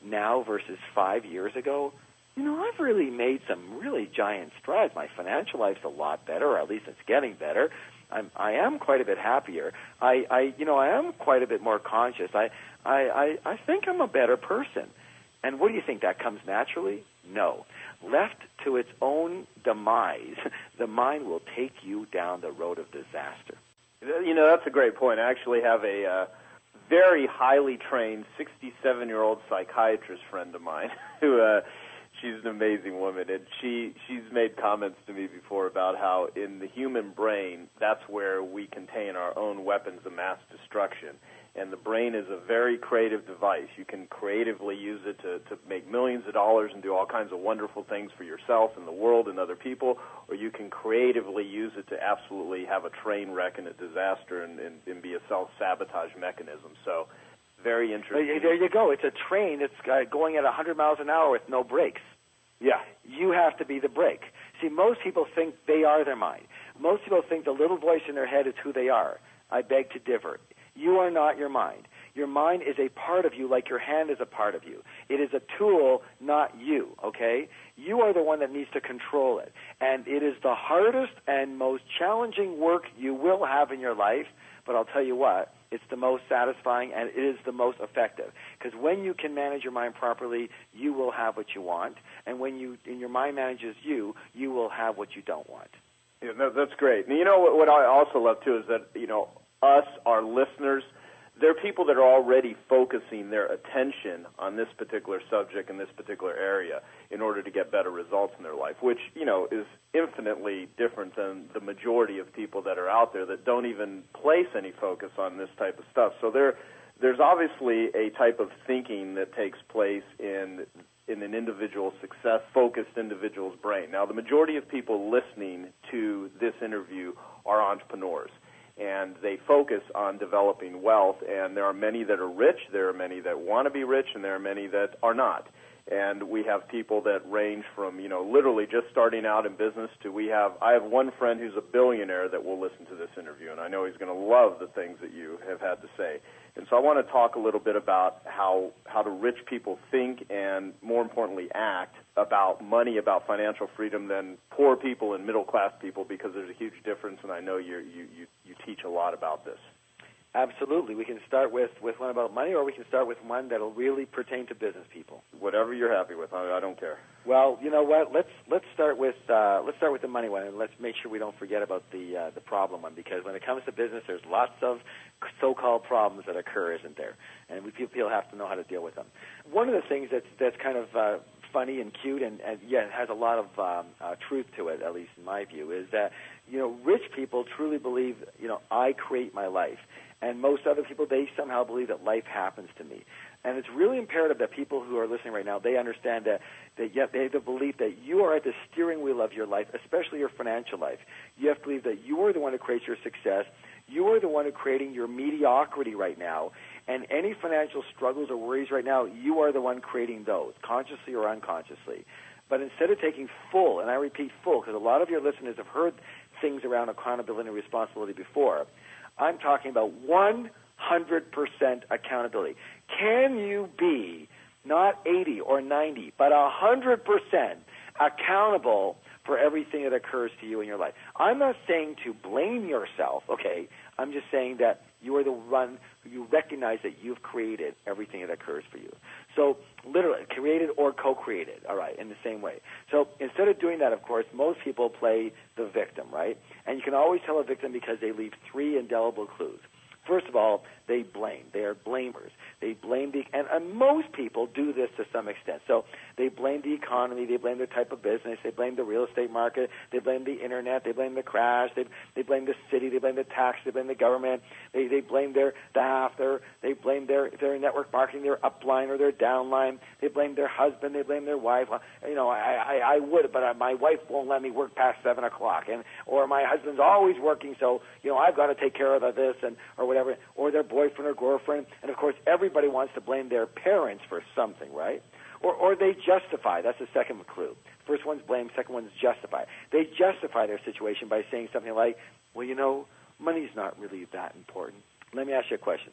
now versus 5 years ago, I've really made some really giant strides. My financial life's a lot better, or at least it's getting better. I am quite a bit happier. I am quite a bit more conscious. I think I'm a better person. And what do you think? That comes naturally? No. Left to its own demise, the mind will take you down the road of disaster. That's a great point. I actually have a very highly trained 67-year-old psychiatrist friend of mine who she's an amazing woman, and she's made comments to me before about how in the human brain, that's where we contain our own weapons of mass destruction. And the brain is a very creative device. You can creatively use it to make millions of dollars and do all kinds of wonderful things for yourself and the world and other people, or you can creatively use it to absolutely have a train wreck and a disaster and be a self-sabotage mechanism. So very interesting. There you go. It's a train that's going at 100 miles an hour with no brakes. Yeah. You have to be the brake. See, most people think they are their mind. Most people think the little voice in their head is who they are. I beg to differ. You are not your mind. Your mind is a part of you like your hand is a part of you. It is a tool, not you, okay? You are the one that needs to control it. And it is the hardest and most challenging work you will have in your life, but I'll tell you what, it's the most satisfying and it is the most effective. Because when you can manage your mind properly, you will have what you want. And when your mind manages you, you will have what you don't want. Yeah, that's great. And what I also love, too, is that, us, our listeners, they're people that are already focusing their attention on this particular subject in this particular area in order to get better results in their life, which, is infinitely different than the majority of people that are out there that don't even place any focus on this type of stuff. So there's obviously a type of thinking that takes place in an individual success-focused individual's brain. Now, the majority of people listening to this interview are entrepreneurs, and they focus on developing wealth, and there are many that are rich, there are many that want to be rich, and there are many that are not. And we have people that range from, literally just starting out in business to I have one friend who's a billionaire that will listen to this interview, and I know he's going to love the things that you have had to say. And so I want to talk a little bit about how do rich people think and, more importantly, act about money, about financial freedom than poor people and middle-class people, because there's a huge difference, and I know you teach a lot about this. Absolutely. We can start with one about money, or we can start with one that'll really pertain to business people. Whatever you're happy with, I don't care. Well, you know what? Let's start with the money one, and let's make sure we don't forget about the problem one, because when it comes to business, there's lots of so-called problems that occur, isn't there? And people have to know how to deal with them. One of the things that's kind of funny and cute, and yet has a lot of truth to it, at least in my view, is that rich people truly believe I create my life. And most other people, they somehow believe that life happens to me. And it's really imperative that people who are listening right now, they understand that yet they have the belief that you are at the steering wheel of your life, especially your financial life. You have to believe that you are the one who creates your success. You are the one who's creating your mediocrity right now. And any financial struggles or worries right now, you are the one creating those, consciously or unconsciously. But instead of taking full, and I repeat full, because a lot of your listeners have heard things around accountability and responsibility before, I'm talking about 100% accountability. Can you be not 80 or 90, but 100% accountable for everything that occurs to you in your life? I'm not saying to blame yourself, okay? I'm just saying that you are the one, you recognize that you've created everything that occurs for you. So literally, created or co-created, all right, in the same way. So instead of doing that, of course, most people play the victim, right? And you can always tell a victim because they leave 3 indelible clues. First of all, they blame. They are blamers. They blame and most people do this to some extent. So they blame the economy. They blame the type of business. They blame the real estate market. They blame the internet. They blame the crash. They blame the city. They blame the tax. They blame the government. They blame their staff. They blame their network marketing, their upline or their downline. They blame their husband. They blame their wife. I would, but my wife won't let me work past 7 o'clock, or my husband's always working, so I've got to take care of this or whatever, or their boyfriend or girlfriend. And of course, everybody wants to blame their parents for something, right? Or they justify. That's the second clue. First one's blame, second one's justify. They justify their situation by saying something like, well, money's not really that important. Let me ask you a question.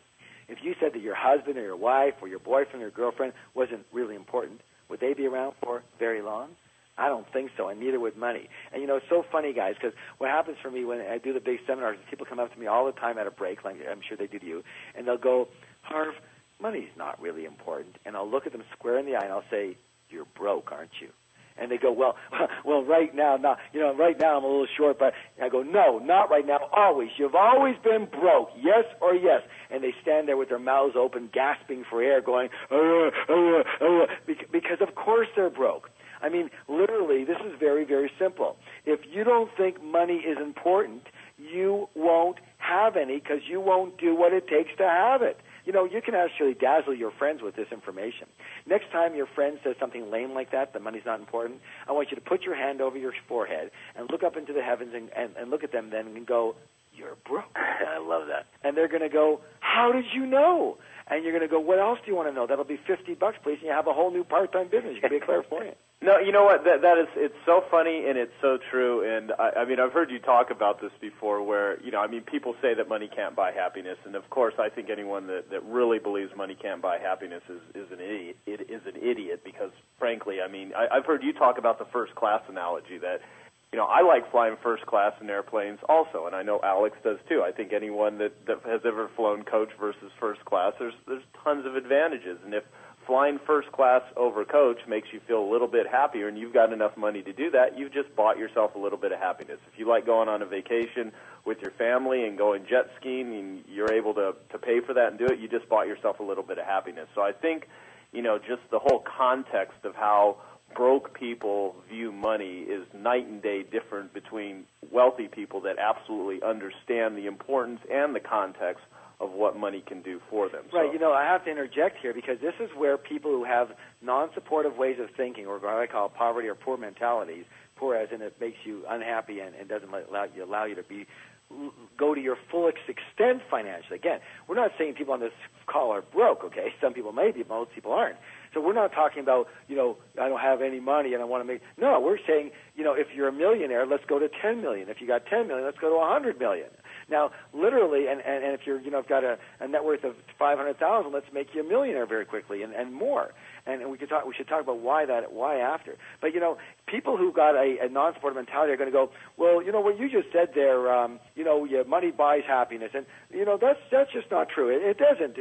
If you said that your husband or your wife or your boyfriend or girlfriend wasn't really important, would they be around for very long? I don't think so, and neither would money. And it's so funny, guys, because what happens for me when I do the big seminars is people come up to me all the time at a break, like I'm sure they do to you, and they'll go, Harv, money's not really important. And I'll look at them square in the eye and I'll say, you're broke, aren't you? And they go, well, right now, right now I'm a little short, but I go, no, not right now, always. You've always been broke, yes or yes. And they stand there with their mouths open, gasping for air, going, because of course they're broke. I mean, literally, this is very, very simple. If you don't think money is important, you won't have any because you won't do what it takes to have it. You can actually dazzle your friends with this information. Next time your friend says something lame like that money's not important, I want you to put your hand over your forehead and look up into the heavens and look at them then and go, you're broke. I love that. And they're going to go, how did you know? And you're going to go, what else do you want to know? That'll be $50, please, and you have a whole new part-time business. You can be a clairvoyant. No, you know what? That is, it's so funny and it's so true. And I mean, I've heard you talk about this before, where people say that money can't buy happiness, and of course, I think anyone that really believes money can't buy happiness is an idiot. It is an idiot because, frankly, I've heard you talk about the first class analogy that. I like flying first class in airplanes also, and I know Alex does too. I think anyone that has ever flown coach versus first class, there's tons of advantages. And if flying first class over coach makes you feel a little bit happier and you've got enough money to do that, you've just bought yourself a little bit of happiness. If you like going on a vacation with your family and going jet skiing and you're able to pay for that and do it, you just bought yourself a little bit of happiness. So I think, just the whole context of how broke people view money is night and day different between wealthy people that absolutely understand the importance and the context of what money can do for them. Right. I have to interject here because this is where people who have non-supportive ways of thinking, or what I call poverty or poor mentalities, poor as in it makes you unhappy and doesn't allow you to go to your fullest extent financially. Again, we're not saying people on this call are broke, okay? Some people may be, most people aren't. So we're not talking about, I don't have any money and I want to make. No, we're saying, if you're a millionaire, let's go to 10 million. If you got 10 million, let's go to 100 million. Now, literally, and if you're, got a net worth of 500,000, let's make you a millionaire very quickly and more. And we should talk about why after. But, people who got a non-supportive mentality are going to go, well, what you just said there, money buys happiness. And, that's just not true. It doesn't.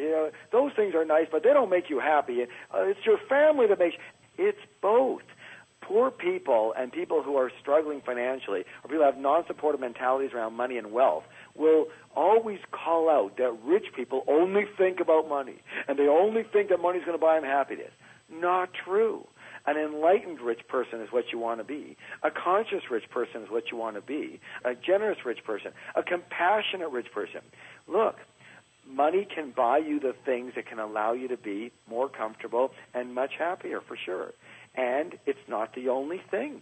Those things are nice, but they don't make you happy. It's your family that makes you. It's both. Poor people and people who are struggling financially, or people who have non-supportive mentalities around money and wealth, will always call out that rich people only think about money, and they only think that money's going to buy them happiness. Not true. An enlightened rich person is what you want to be. A conscious rich person is what you want to be. A generous rich person. A compassionate rich person. Look, money can buy you the things that can allow you to be more comfortable and much happier, for sure. And it's not the only thing.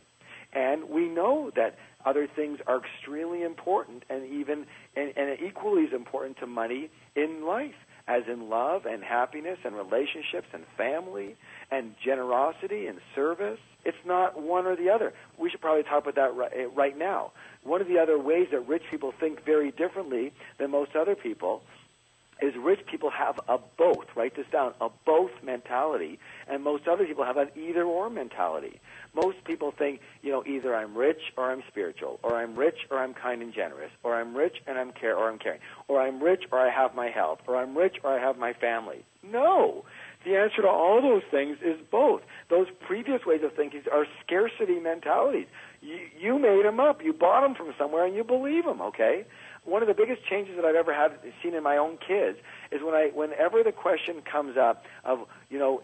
And we know that other things are extremely important and even and equally as important to money in life, as in love and happiness and relationships and family and generosity and service. It's not one or the other. We should probably talk about that right now. One of the other ways that rich people think very differently than most other people is rich people have a both, write this down, a both mentality, and most other people have an either-or mentality. Most people think, either I'm rich or I'm spiritual, or I'm rich or I'm kind and generous, or I'm rich and I'm caring, or I'm rich or I have my health, or I'm rich or I have my family. No. The answer to all those things is both. Those previous ways of thinking are scarcity mentalities. You made them up. You bought them from somewhere and you believe them, okay? One of the biggest changes that I've ever seen in my own kids is whenever the question comes up of, do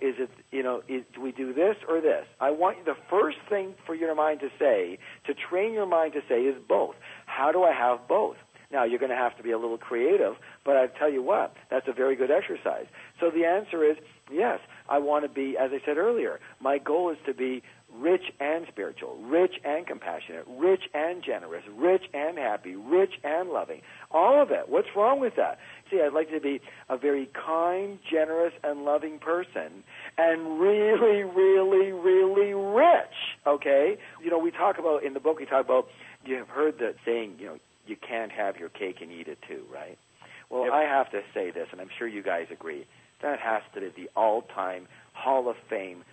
we do this or this? I want the first thing for your mind to say, to train your mind to say, is both. How do I have both? Now, you're going to have to be a little creative, but I tell you what, that's a very good exercise. So the answer is, yes, I want to be, as I said earlier, my goal is to be rich and spiritual, rich and compassionate, rich and generous, rich and happy, rich and loving. All of it. What's wrong with that? See, I'd like to be a very kind, generous, and loving person and really, really, really rich, okay? We talk about, in the book, you've heard the saying, you can't have your cake and eat it too, right? Well, yep. I have to say this, and I'm sure you guys agree, that has to be the all-time Hall of Fame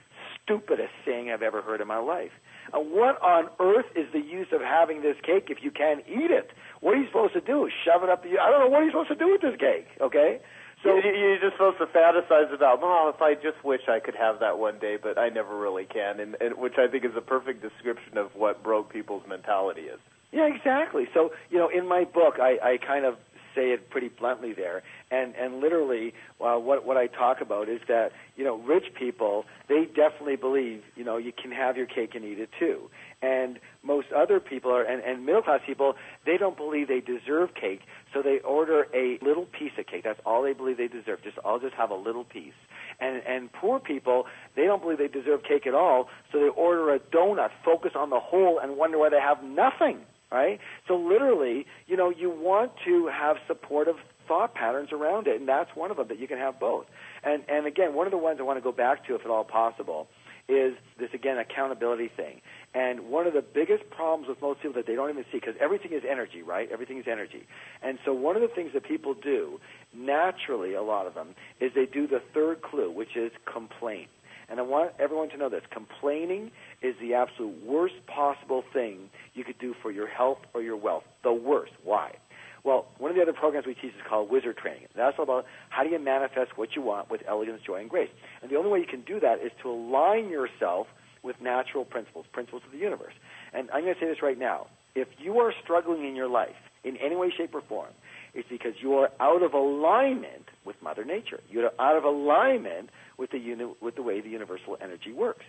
stupidest saying I've ever heard in my life. What on earth is the use of having this cake if you can't eat it? What are you supposed to do? Shove it up I don't know. What are you supposed to do with this cake, okay? So you're just supposed to fantasize about, if I just wish I could have that one day, but I never really can, and which I think is a perfect description of what broke people's mentality is. Yeah, exactly. So, in my book, I kind of say it pretty bluntly there, and literally what I talk about is that, rich people, they definitely believe, you can have your cake and eat it too. And most other people and middle-class people, they don't believe they deserve cake, so they order a little piece of cake. That's all they believe they deserve. I'll just have a little piece. And poor people, they don't believe they deserve cake at all, so they order a donut, focus on the whole, and wonder why they have nothing. Right? So literally, you want to have supportive thought patterns around it, and that's one of them, that you can have both. And again, one of the ones I want to go back to, if at all possible, is this, again, accountability thing. And one of the biggest problems with most people that they don't even see, because everything is energy, right? Everything is energy. And so one of the things that people do, naturally, a lot of them, is they do the third clue, which is complain. And I want everyone to know this. Complaining is the absolute worst possible thing you could do for your health or your wealth. The worst. Why? Well, one of the other programs we teach is called Wizard Training. That's all about how do you manifest what you want with elegance, joy, and grace. And the only way you can do that is to align yourself with natural principles of the universe. And I'm going to say this right now. If you are struggling in your life in any way, shape, or form, it's because you are out of alignment with Mother Nature. You're out of alignment with the way the universal energy works.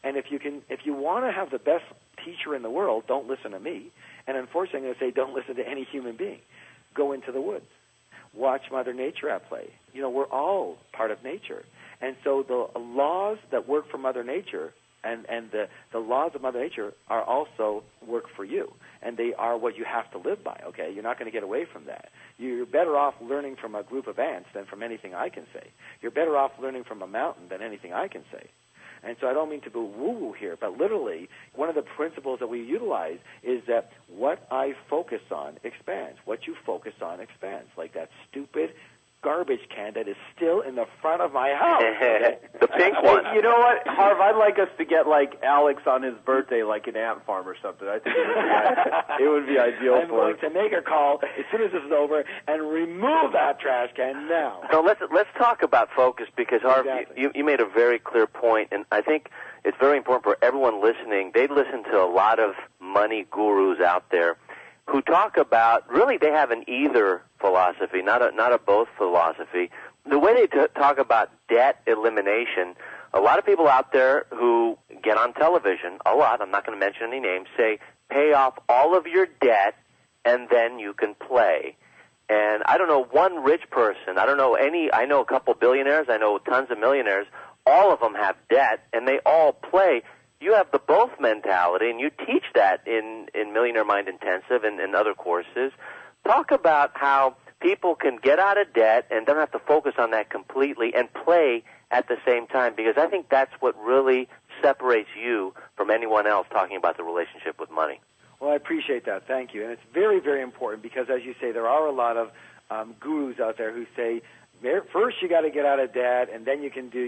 And if you want to have the best teacher in the world, don't listen to me. And unfortunately, I'm going to say don't listen to any human being. Go into the woods. Watch Mother Nature at play. We're all part of nature. And so the laws that work for Mother Nature And the laws of Mother Nature are also work for you, and they are what you have to live by, okay? You're not going to get away from that. You're better off learning from a group of ants than from anything I can say. You're better off learning from a mountain than anything I can say. And so I don't mean to be woo-woo here, but literally one of the principles that we utilize is that what I focus on expands. What you focus on expands, like that stupid garbage can that is still in the front of my house. Okay? The pink one. You know what, Harv? I'd like us to get like Alex on his birthday, like an ant farm or something. I think it would be ideal I'm for going us. to make a call as soon as this is over and remove that trash can now. So let's talk about focus, because Harv, Exactly. you made a very clear point, and I think it's very important for everyone listening. They listen to a lot of money gurus out there who talk about, really they have an either philosophy, not a both philosophy. The way they talk about debt elimination, a lot of people out there who get on television, a lot, I'm not going to mention any names, say pay off all of your debt and then you can play. And I don't know one rich person, I know a couple billionaires, I know tons of millionaires, all of them have debt and they all play. You have the both mentality, and you teach that in Millionaire Mind Intensive and other courses. Talk about how people can get out of debt and don't have to focus on that completely and play at the same time, because I think that's what really separates you from anyone else talking about the relationship with money. Well, I appreciate that. Thank you. And it's very, very important because, as you say, there are a lot of gurus out there who say, first you got to get out of debt, and then you can do,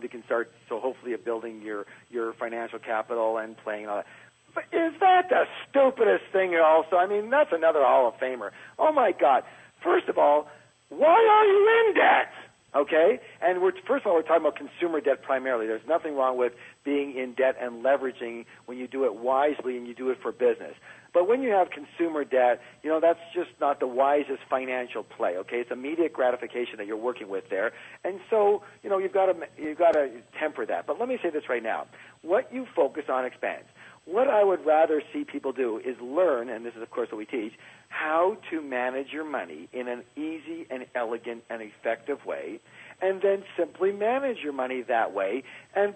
they can start, so hopefully building your financial capital and playing and all that. But is that the stupidest thing also? I mean, that's another Hall of Famer. Oh, my God. First of all, why are you in debt? Okay? And first of all, we're talking about consumer debt primarily. There's nothing wrong with being in debt and leveraging when you do it wisely and you do it for business. But when you have consumer debt, that's just not the wisest financial play, okay? It's immediate gratification that you're working with there. And so, you've got to temper that. But let me say this right now. What you focus on expands. What I would rather see people do is learn, and this is, of course, what we teach, how to manage your money in an easy and elegant and effective way, and then simply manage your money that way. And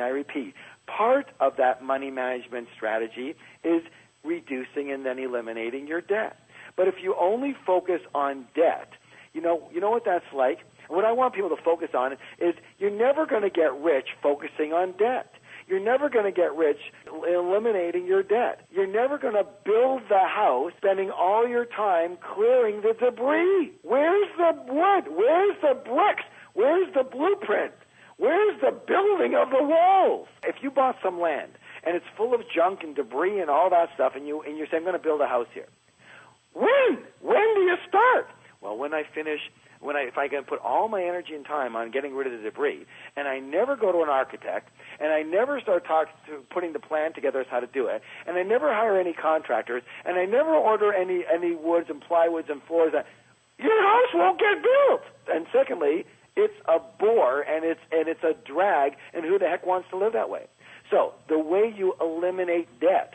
I repeat, part of that money management strategy is reducing and then eliminating your debt. But if you only focus on debt, you know what that's like? What I want people to focus on is you're never going to get rich focusing on debt. You're never going to get rich eliminating your debt. You're never going to build the house spending all your time clearing the debris. Where's the wood? Where's the bricks? Where's the blueprint? Where's the building of the walls? If you bought some land and it's full of junk and debris and all that stuff, and you say, I'm going to build a house here. When do you start? Well, if I can put all my energy and time on getting rid of the debris, and I never go to an architect, and I never start putting the plan together as how to do it, and I never hire any contractors, and I never order any woods and plywoods and floors, your house won't get built. And secondly, it's a bore and it's a drag, and who the heck wants to live that way? So the way you eliminate debt,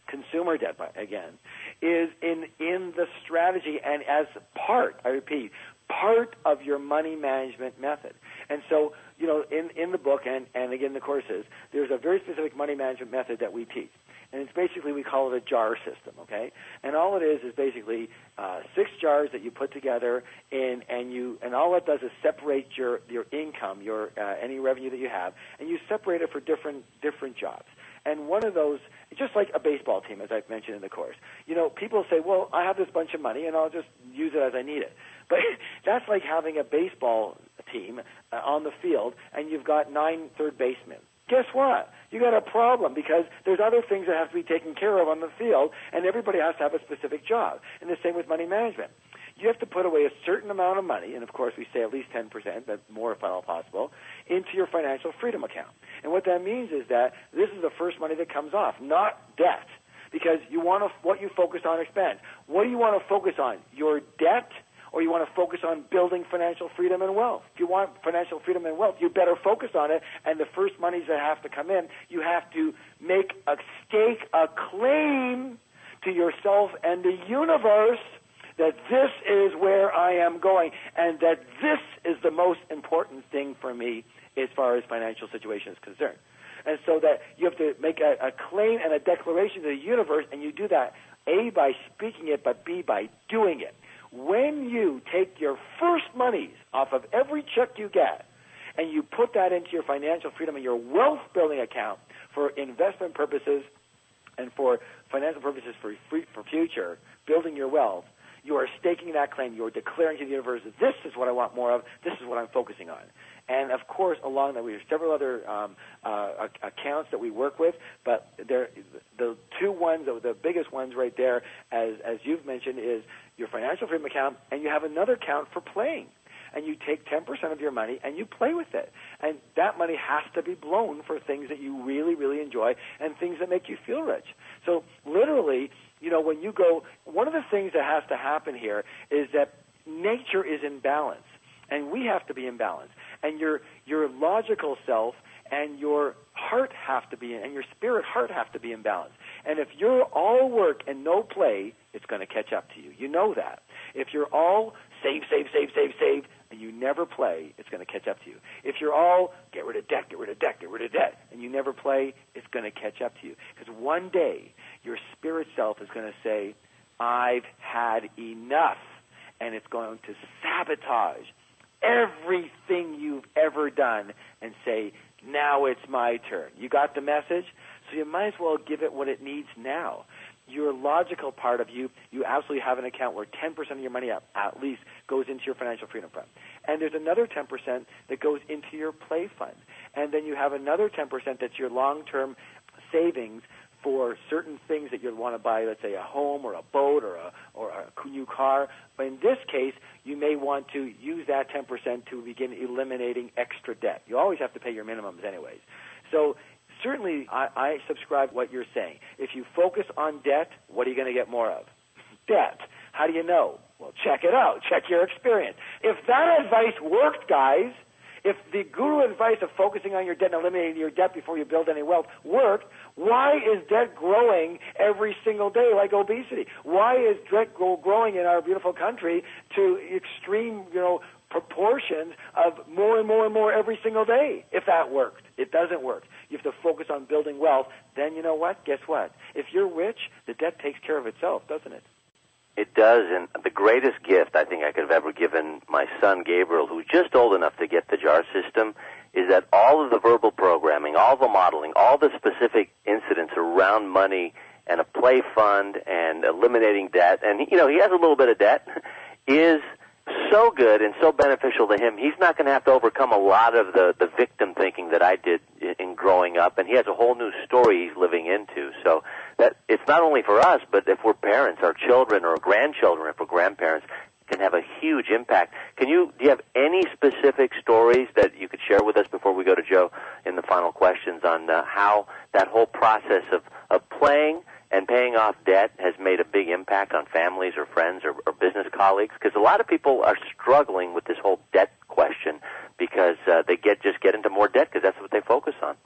consumer debt, again, is in the strategy and as part of your money management method. And so, in the book and again the courses, there's a very specific money management method that we teach. And it's basically, we call it a jar system, okay? And all it is basically 6 jars that you put together, and all it does is separate your income, any revenue that you have, and you separate it for different jobs. And one of those, just like a baseball team, as I've mentioned in the course, people say, well, I have this bunch of money, and I'll just use it as I need it. But that's like having a baseball team on the field, and you've got 9 third basemen. Guess what? You got a problem because there's other things that have to be taken care of on the field, and everybody has to have a specific job. And the same with money management. You have to put away a certain amount of money, and of course we say at least 10%, but more if at all possible, into your financial freedom account. And what that means is that this is the first money that comes off, not debt, because what you focus on expands. What do you want to focus on? Your debt? Or you want to focus on building financial freedom and wealth? If you want financial freedom and wealth, you better focus on it. And the first monies that have to come in, you have to stake a claim to yourself and the universe that this is where I am going, and that this is the most important thing for me as far as financial situation is concerned. And so that you have to make a claim and a declaration to the universe, and you do that, A, by speaking it, but B, by doing it. When you take your first monies off of every check you get, and you put that into your financial freedom and your wealth building account for investment purposes and for financial purposes for future, building your wealth, you are staking that claim. You are declaring to the universe, this is what I want more of, this is what I'm focusing on. And, of course, along that, we have several other accounts that we work with, but the two ones, the biggest ones right there, as you've mentioned, is your financial freedom account, and you have another account for playing. And you take 10% of your money and you play with it. And that money has to be blown for things that you really, really enjoy and things that make you feel rich. So literally, when you go, one of the things that has to happen here is that nature is in balance, and we have to be in balance. And your logical self and your heart have to be in, and your spirit heart have to be in balance. And if you're all work and no play, it's going to catch up to you. You know that. If you're all save, and you never play, it's going to catch up to you. If you're all get rid of debt, and you never play, it's going to catch up to you. Because one day, your spirit self is going to say, I've had enough, and it's going to sabotage everything you've ever done and say, now it's my turn. You got the message? So you might as well give it what it needs now. Your logical part of you absolutely have an account where 10% of your money at least goes into your financial freedom fund. And there's another 10% that goes into your play fund. And then you have another 10% that's your long-term savings for certain things that you'd want to buy, let's say a home or a boat or a new car. But in this case, you may want to use that 10% to begin eliminating extra debt. You always have to pay your minimums anyways. So certainly, I subscribe to what you're saying. If you focus on debt, what are you going to get more of? Debt. How do you know? Well, check it out. Check your experience. If that advice worked, guys, if the guru advice of focusing on your debt and eliminating your debt before you build any wealth worked, why is debt growing every single day like obesity? Why is debt growing in our beautiful country to extreme, proportions of more and more and more every single day? If that worked. It doesn't work. You have to focus on building wealth. Then you know what? Guess what? If you're rich, the debt takes care of itself, doesn't it? It does, and the greatest gift I think I could have ever given my son Gabriel, who's just old enough to get the JAR system, is that all of the verbal programming, all the modeling, all the specific incidents around money and a play fund and eliminating debt, and he has a little bit of debt, is so good and so beneficial to him. He's not going to have to overcome a lot of the victim thinking that I did in growing up, and he has a whole new story he's living into. So that it's not only for us, but if we're parents, our children or grandchildren, if we're grandparents, can have a huge impact. Do you have any specific stories that you could share with us before we go to Joe in the final questions on how that whole process of playing and paying off debt has made a big impact on families or friends or business colleagues? Because a lot of people are struggling with this whole debt question because they just get into more debt because that's what they focus on.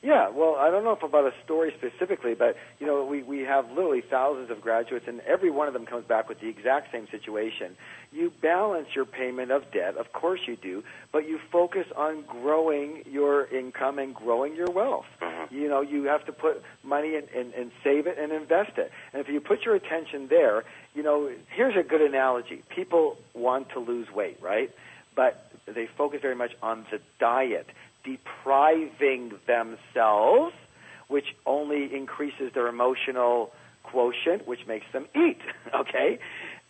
Yeah, well, I don't know about a story specifically, but, we have literally thousands of graduates, and every one of them comes back with the exact same situation. You balance your payment of debt, of course you do, but you focus on growing your income and growing your wealth. Mm-hmm. You have to put money in and save it and invest it. And if you put your attention there, here's a good analogy. People want to lose weight, right? But they focus very much on the diet, depriving themselves, which only increases their emotional quotient, which makes them eat, okay?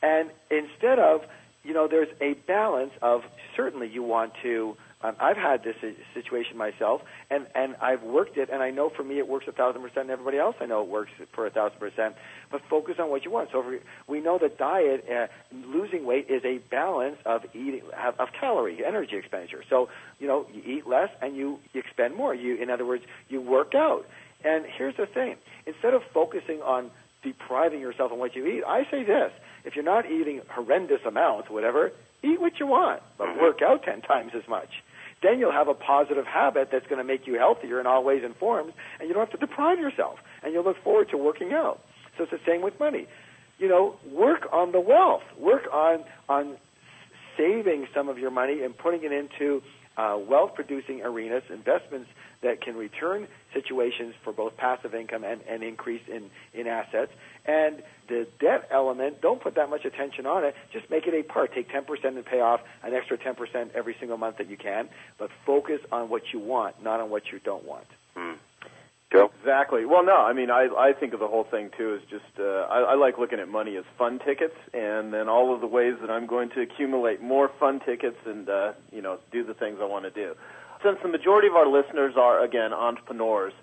And instead of, there's a balance of certainly you want to, I've had this situation myself, and I've worked it, and I know for me it works 1,000%, and everybody else I know it works for 1,000%, but focus on what you want. So we know that diet, losing weight is a balance of eating, of calorie, energy expenditure. So, you eat less and you expend more. In other words, you work out. And here's the thing. Instead of focusing on depriving yourself on what you eat, I say this. If you're not eating horrendous amounts, whatever, eat what you want, but work out 10 times as much. Then you'll have a positive habit that's going to make you healthier in all ways and forms, and you don't have to deprive yourself, and you'll look forward to working out. So it's the same with money. Work on the wealth. Work on saving some of your money and putting it into wealth-producing arenas, investments that can return situations for both passive income and increase in assets. And the debt element, don't put that much attention on it. Just make it a part. Take 10% and pay off an extra 10% every single month that you can, but focus on what you want, not on what you don't want. Joe? Exactly. Well, no, I mean, I think of the whole thing, too, as just, I like looking at money as fun tickets, and then all of the ways that I'm going to accumulate more fun tickets and, do the things I want to do. Since the majority of our listeners are, again, entrepreneurs,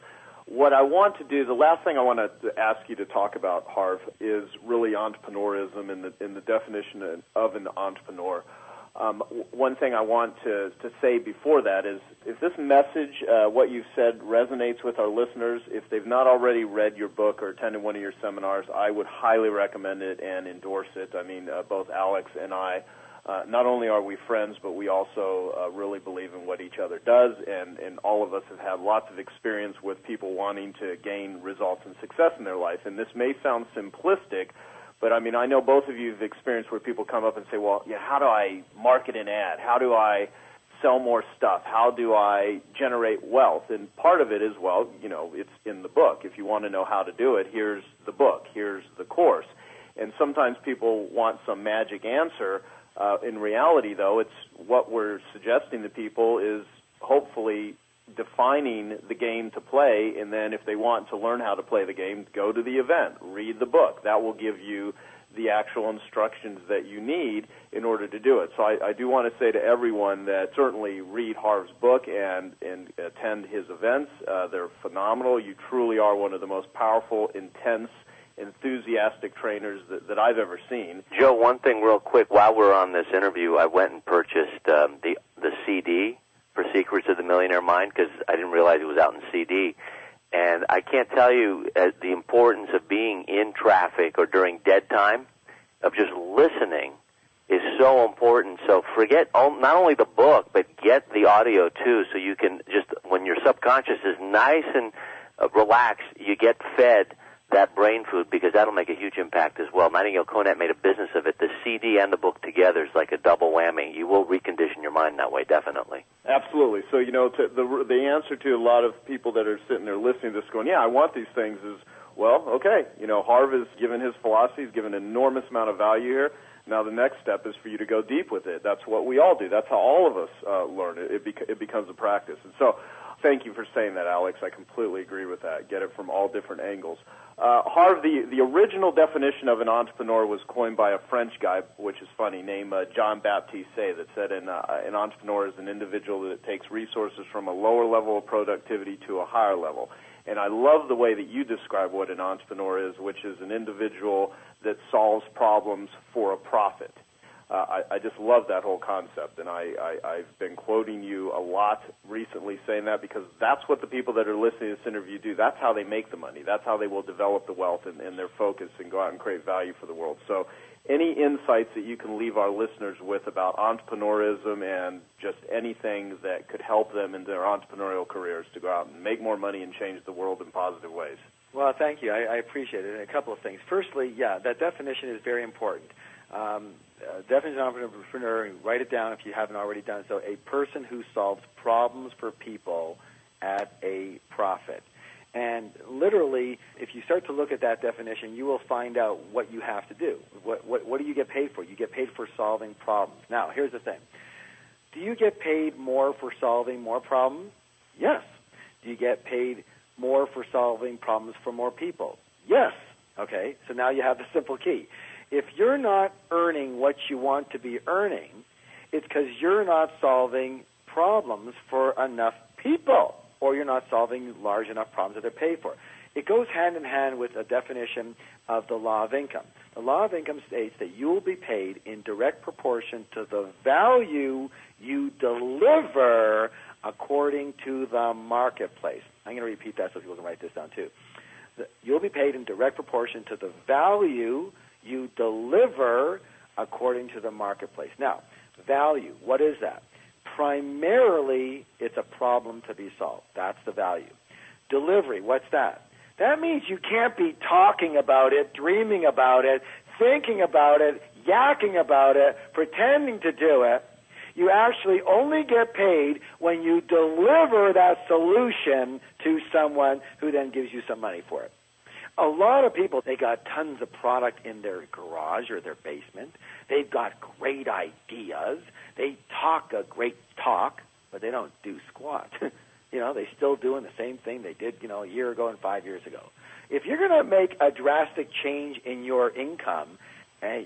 what I want to do, the last thing I want to ask you to talk about, Harv, is really entrepreneurism in the definition of an entrepreneur. One thing I want to say before that is if this message, what you've said, resonates with our listeners, if they've not already read your book or attended one of your seminars, I would highly recommend it and endorse it. I mean, both Alex and I, not only are we friends, but we also really believe in what each other does, and all of us have had lots of experience with people wanting to gain results and success in their life. And this may sound simplistic, but, I mean, I know both of you have experienced where people come up and say, well, yeah, how do I market an ad? How do I sell more stuff? How do I generate wealth? And part of it is, well, it's in the book. If you want to know how to do it, here's the book. Here's the course. And sometimes people want some magic answer. In reality, though, it's what we're suggesting to people is hopefully defining the game to play, and then if they want to learn how to play the game, go to the event, read the book. That will give you the actual instructions that you need in order to do it. So I do want to say to everyone that certainly read Harv's book and attend his events. They're phenomenal. You truly are one of the most powerful, intense, enthusiastic trainers that I've ever seen. Joe, one thing real quick. While we're on this interview, I went and purchased the CD for Secrets of the Millionaire Mind because I didn't realize it was out in CD. And I can't tell you the importance of being in traffic or during dead time, of just listening, is so important. So forget not only the book, but get the audio too, so you can just, when your subconscious is nice and relaxed, you get fed that brain food, because that'll make a huge impact as well. Nightingale Conant made a business of it. The CD and the book together is like a double whammy. You will recondition your mind that way, definitely. Absolutely. So, the answer to a lot of people that are sitting there listening to this going, yeah, I want these things is, well, okay, Harv has given his philosophy, he's given an enormous amount of value here. Now the next step is for you to go deep with it. That's what we all do. That's how all of us learn. It becomes a practice. And so thank you for saying that, Alex. I completely agree with that. Get it from all different angles. Harv, the original definition of an entrepreneur was coined by a French guy, which is funny, named Jean-Baptiste Say, that said an entrepreneur is an individual that takes resources from a lower level of productivity to a higher level. And I love the way that you describe what an entrepreneur is, which is an individual that solves problems for a profit. I just love that whole concept, and I've been quoting you a lot recently saying that because that's what the people that are listening to this interview do. That's how they make the money. That's how they will develop the wealth and their focus and go out and create value for the world. So any insights that you can leave our listeners with about entrepreneurism and just anything that could help them in their entrepreneurial careers to go out and make more money and change the world in positive ways? Well, thank you. I appreciate it. And a couple of things. Firstly, that definition is very important. Definition of an entrepreneur, write it down if you haven't already done so, a person who solves problems for people at a profit. And literally, if you start to look at that definition, you will find out what you have to do. What do you get paid for? You get paid for solving problems. Now, here's the thing. Do you get paid more for solving more problems? Yes. Do you get paid more for solving problems for more people? Yes. Okay, so now you have the simple key. If you're not earning what you want to be earning, it's because you're not solving problems for enough people, or you're not solving large enough problems that they're paid for. It goes hand in hand with a definition of the law of income. The law of income states that you will be paid in direct proportion to the value you deliver according to the marketplace. I'm going to repeat that so people can write this down too. You'll be paid in direct proportion to the value you deliver according to the marketplace. Now, value, what is that? Primarily, it's a problem to be solved. That's the value. Delivery, what's that? That means you can't be talking about it, dreaming about it, thinking about it, yakking about it, pretending to do it. You actually only get paid when you deliver that solution to someone who then gives you some money for it. A lot of people, they got tons of product in their garage or their basement. They've got great ideas. They talk a great talk, but they don't do squat. They're still doing the same thing they did, a year ago and 5 years ago. If you're going to make a drastic change in your income,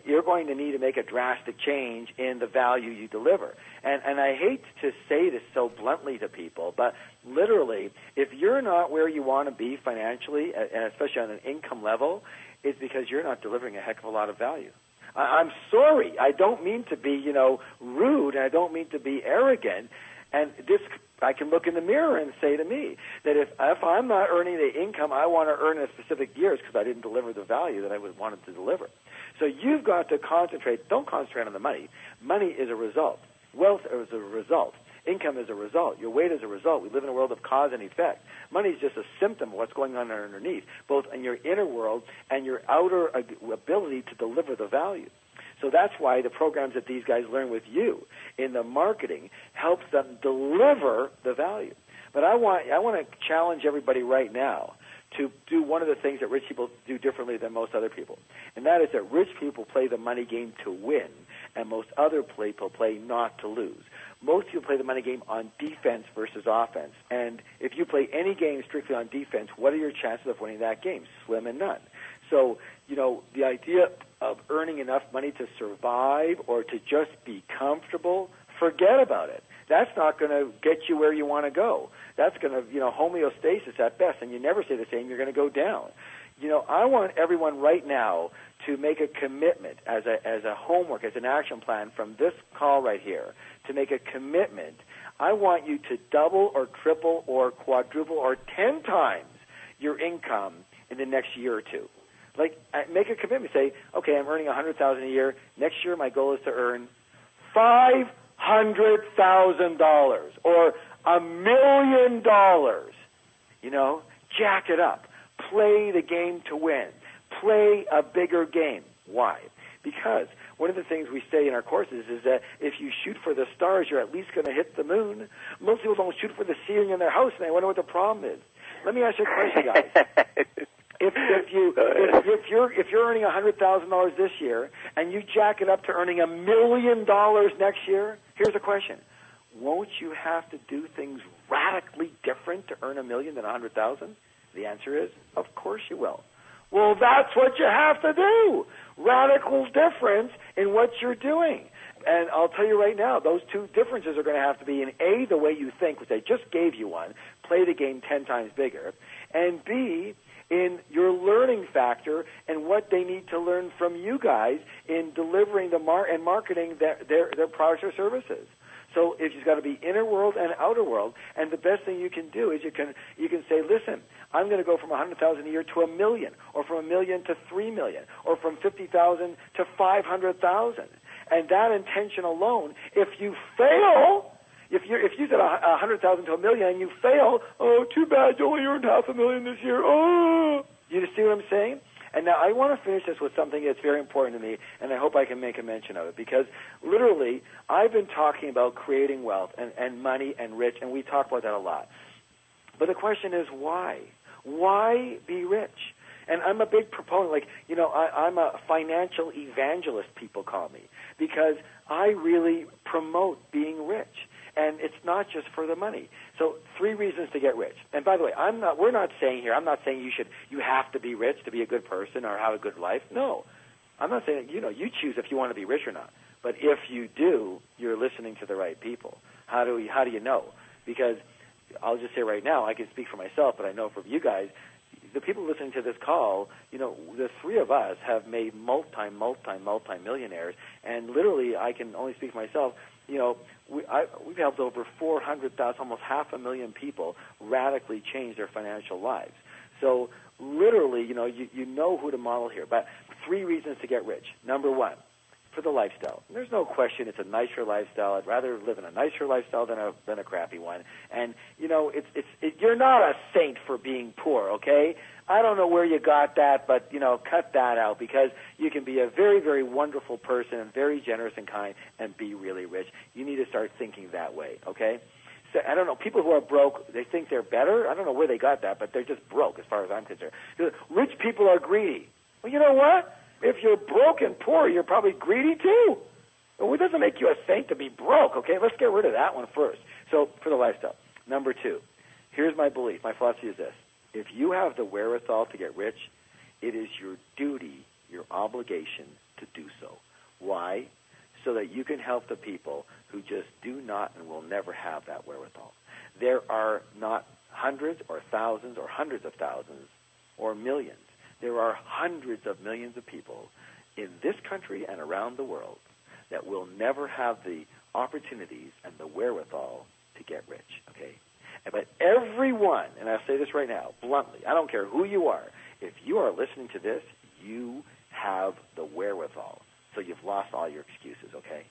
you're going to need to make a drastic change in the value you deliver. And I hate to say this so bluntly to people, but literally, if you're not where you want to be financially, and especially on an income level, it's because you're not delivering a heck of a lot of value. I'm sorry. I don't mean to be, rude, and I don't mean to be arrogant. And this, I can look in the mirror and say to me that if I'm not earning the income I want to earn in a specific years because I didn't deliver the value that I would wanted to deliver. So you've got to concentrate. Don't concentrate on the money. Money is a result. Wealth is a result. Income is a result. Your weight is a result. We live in a world of cause and effect. Money is just a symptom of what's going on underneath, both in your inner world and your outer ability to deliver the value. So that's why the programs that these guys learn with you in the marketing helps them deliver the value. But I want to challenge everybody right now to do one of the things that rich people do differently than most other people. And that is that rich people play the money game to win, and most other people play not to lose. Most people play the money game on defense versus offense. And if you play any game strictly on defense, what are your chances of winning that game? Slim and none. So, the idea of earning enough money to survive or to just be comfortable, forget about it. That's not going to get you where you want to go. That's going to, homeostasis at best, and you never say the same, you're going to go down. I want everyone right now to make a commitment as a homework, as an action plan from this call right here, to make a commitment. I want you to double or triple or quadruple or 10 times your income in the next year or two. Like, make a commitment. Say, okay, I'm earning $100,000 a year. Next year, my goal is to earn $500,000 or $1 million. Jack it up. Play the game to win. Play a bigger game. Why? Because one of the things we say in our courses is that if you shoot for the stars, you're at least going to hit the moon. Most people don't shoot for the ceiling in their house, and they wonder what the problem is. Let me ask you a question, guys. If you're earning $100,000 this year and you jack it up to earning $1 million next year, here's a question: won't you have to do things radically different to earn $1 million than $100,000? The answer is, of course you will. Well, that's what you have to do. Radical difference in what you're doing. And I'll tell you right now, those two differences are going to have to be in A, the way you think, which I just gave you one, play the game 10 times bigger, and B, in your learning factor and what they need to learn from you guys in delivering and marketing their products or services. So if you've got to be inner world and outer world, and the best thing you can do is you can say, listen, I'm going to go from $100,000 a year to $1 million, or from $1 million to $3 million, or from $50,000 to $500,000. And that intention alone, if you fail, if you get $100,000 to $1 million and you fail, oh, too bad, you only earned $500,000 this year. Oh, you see what I'm saying? And now I want to finish this with something that's very important to me, and I hope I can make a mention of it, because literally I've been talking about creating wealth and money and rich, and we talk about that a lot. But the question is why? Why be rich? And I'm a big proponent, I'm a financial evangelist, people call me, because I really promote being rich. And it's not just for the money. So 3 reasons to get rich. And by the way, I'm not saying you have to be rich to be a good person or have a good life. No. I'm not saying, you choose if you want to be rich or not. But if you do, you're listening to the right people. How do you know? Because I'll just say right now, I can speak for myself, but I know from you guys, the people listening to this call, the 3 of us have made multi-millionaires. And literally, I can only speak for myself, we've helped over 400,000, almost 500,000 people radically change their financial lives. So literally, you know who to model here. But 3 reasons to get rich. Number 1, for the lifestyle. There's no question it's a nicer lifestyle. I'd rather live in a nicer lifestyle than a crappy one. And, you know, you're not a saint for being poor, okay? I don't know where you got that, but, you know, cut that out, because you can be a very, very wonderful person and very generous and kind and be really rich. You need to start thinking that way, okay? So, I don't know, people who are broke, they think they're better. I don't know where they got that, but they're just broke as far as I'm concerned. Rich people are greedy. Well, you know what? If you're broke and poor, you're probably greedy too. Well, it doesn't make you a saint to be broke, okay? Let's get rid of that one first. So, for the lifestyle. Number 2, here's my belief. My philosophy is this. If you have the wherewithal to get rich, it is your duty, your obligation to do so. Why? So that you can help the people who just do not and will never have that wherewithal. There are not hundreds or thousands or hundreds of thousands or millions. There are hundreds of millions of people in this country and around the world that will never have the opportunities and the wherewithal to get rich, okay? But everyone, and I'll say this right now, bluntly, I don't care who you are, if you are listening to this, you have the wherewithal. So you've lost all your excuses, okay?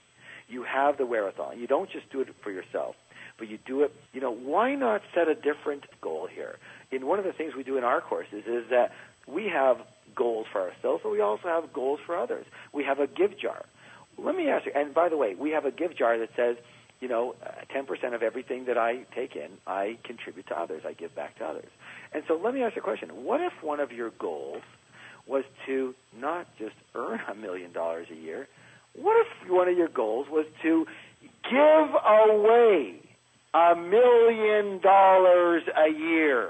You have the wherewithal. And you don't just do it for yourself, but you do it, you know, why not set a different goal here? In one of the things we do in our courses is that we have goals for ourselves, but we also have goals for others. We have a give jar. Let me ask you, and by the way, we have a give jar that says, you know, 10% of everything that I take in, I contribute to others. I give back to others. And so let me ask you a question. What if one of your goals was to not just earn $1 million a year? What if one of your goals was to give away $1 million a year?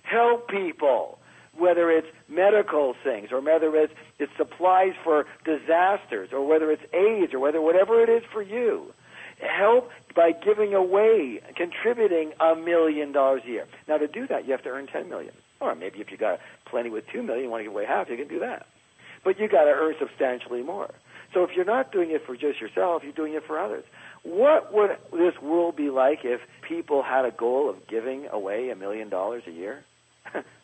Help people, whether it's medical things or whether it's supplies for disasters or whether it's AIDS or whatever it is for you. Help by giving away, contributing $1 million a year. Now, to do that, you have to earn $10 million. Or maybe if you got plenty with $2 million, you want to give away half, you can do that. But you got to earn substantially more. So if you're not doing it for just yourself, you're doing it for others. What would this world be like if people had a goal of giving away $1 million a year?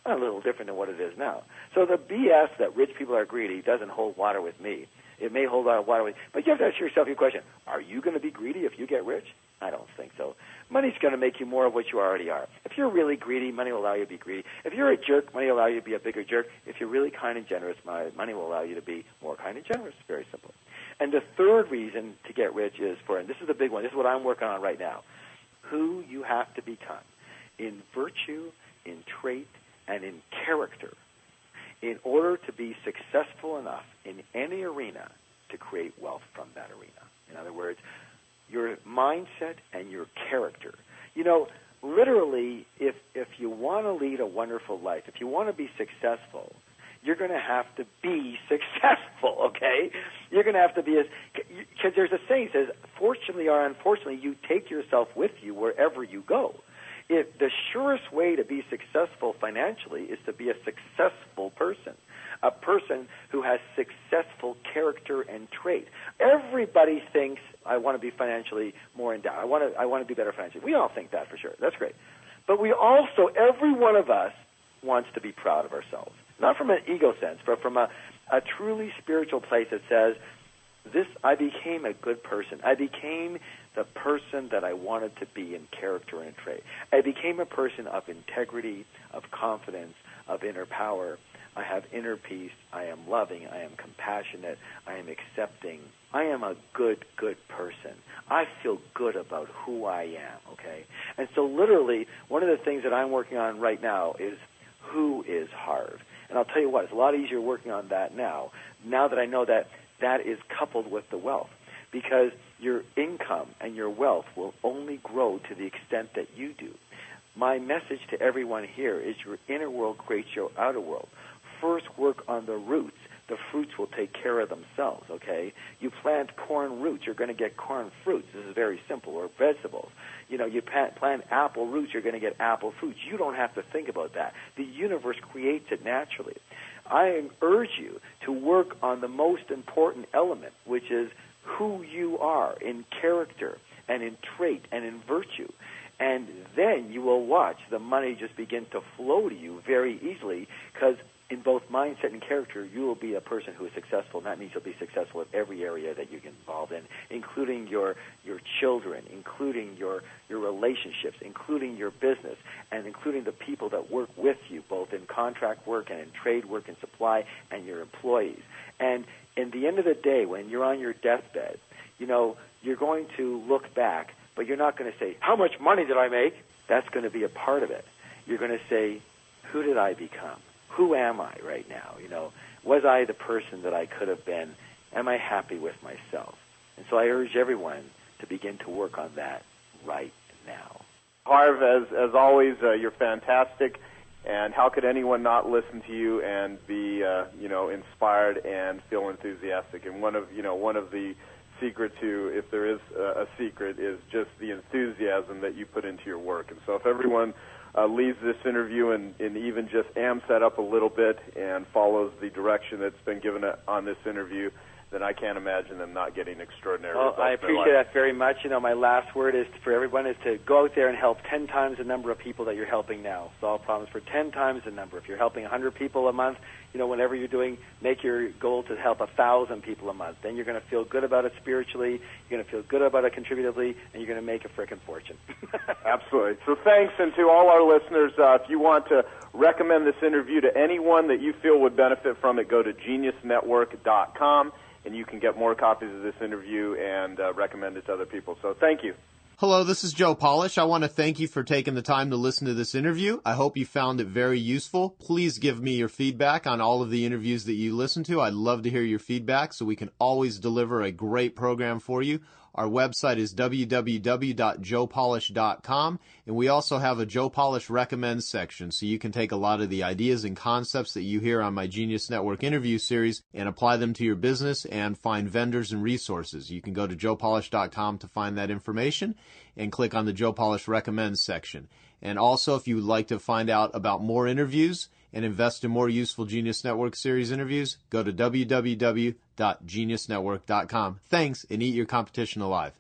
A little different than what it is now. So the BS that rich people are greedy doesn't hold water with me. It may hold water with you, but you have to ask yourself your question, are you going to be greedy if you get rich? I don't think so. Money's going to make you more of what you already are. If you're really greedy, money will allow you to be greedy. If you're a jerk, money will allow you to be a bigger jerk. If you're really kind and generous, money will allow you to be more kind and generous. Very simple. And the third reason to get rich is for, and this is the big one, this is what I'm working on right now, who you have to become in virtue, in trait, and in character in order to be successful enough in any arena to create wealth from that arena. In other words, your mindset and your character. You know, literally, if you want to lead a wonderful life, if you want to be successful, you're going to have to be successful, okay? You're going to have to be, because there's a saying that says, fortunately or unfortunately, you take yourself with you wherever you go. The surest way to be successful financially is to be a successful person, a person who has successful character and trait. Everybody thinks, I want to be financially more endowed. I want to do better financially. We all think that for sure. That's great. But we also, every one of us wants to be proud of ourselves. Not from an ego sense, but from a truly spiritual place that says, I became a good person. I became the person that I wanted to be in character and trait. I became a person of integrity, of confidence, of inner power. I have inner peace. I am loving. I am compassionate. I am accepting. I am a good person. I feel good about who I am, okay? And so literally, one of the things that I'm working on right now is who is Harv? And I'll tell you what, it's a lot easier working on that now that I know that is coupled with the wealth. Because your income and your wealth will only grow to the extent that you do. My message to everyone here is your inner world creates your outer world. First work on the roots. The fruits will take care of themselves, okay? You plant corn roots, you're going to get corn fruits. This is very simple. Or vegetables. You know, you plant apple roots, you're going to get apple fruits. You don't have to think about that. The universe creates it naturally. I urge you to work on the most important element, which is who you are in character and in trait and in virtue. And then you will watch the money just begin to flow to you very easily, because in both mindset and character, you will be a person who is successful, and that means you'll be successful in every area that you get involved in, including your children, including your relationships, including your business, and including the people that work with you, both in contract work and in trade work and supply, and your employees. And in the end of the day, when you're on your deathbed, you're going to look back, but you're not going to say, how much money did I make? That's going to be a part of it. You're going to say, who did I become? Who am I right now? Was I the person that I could have been? Am I happy with myself? And so I urge everyone to begin to work on that right now. Harv, as always, you're fantastic. And how could anyone not listen to you and be, inspired and feel enthusiastic? And one of the secret to, if there is a secret, is just the enthusiasm that you put into your work. And so if everyone leaves this interview and even just amps that up a little bit and follows the direction that's been given on this interview, then I can't imagine them not getting extraordinary results. I appreciate that very much. My last word is for everyone is to go out there and help 10 times the number of people that you're helping now. Solve problems for 10 times the number. If you're helping 100 people a month, whenever you're doing, make your goal to help 1,000 people a month. Then you're going to feel good about it spiritually, you're going to feel good about it contributively, and you're going to make a frickin' fortune. Absolutely. So thanks, and to all our listeners, if you want to recommend this interview to anyone that you feel would benefit from it, go to geniusnetwork.com, and you can get more copies of this interview and recommend it to other people. So thank you. Hello, this is Joe Polish. I want to thank you for taking the time to listen to this interview. I hope you found it very useful. Please give me your feedback on all of the interviews that you listen to. I'd love to hear your feedback so we can always deliver a great program for you. Our website is www.joepolish.com, and we also have a Joe Polish Recommends section, so you can take a lot of the ideas and concepts that you hear on my Genius Network interview series and apply them to your business and find vendors and resources. You can go to joepolish.com to find that information and click on the Joe Polish Recommends section. And also, if you would like to find out about more interviews and invest in more useful Genius Network series interviews, go to www.geniusnetwork.com. Thanks, and eat your competition alive.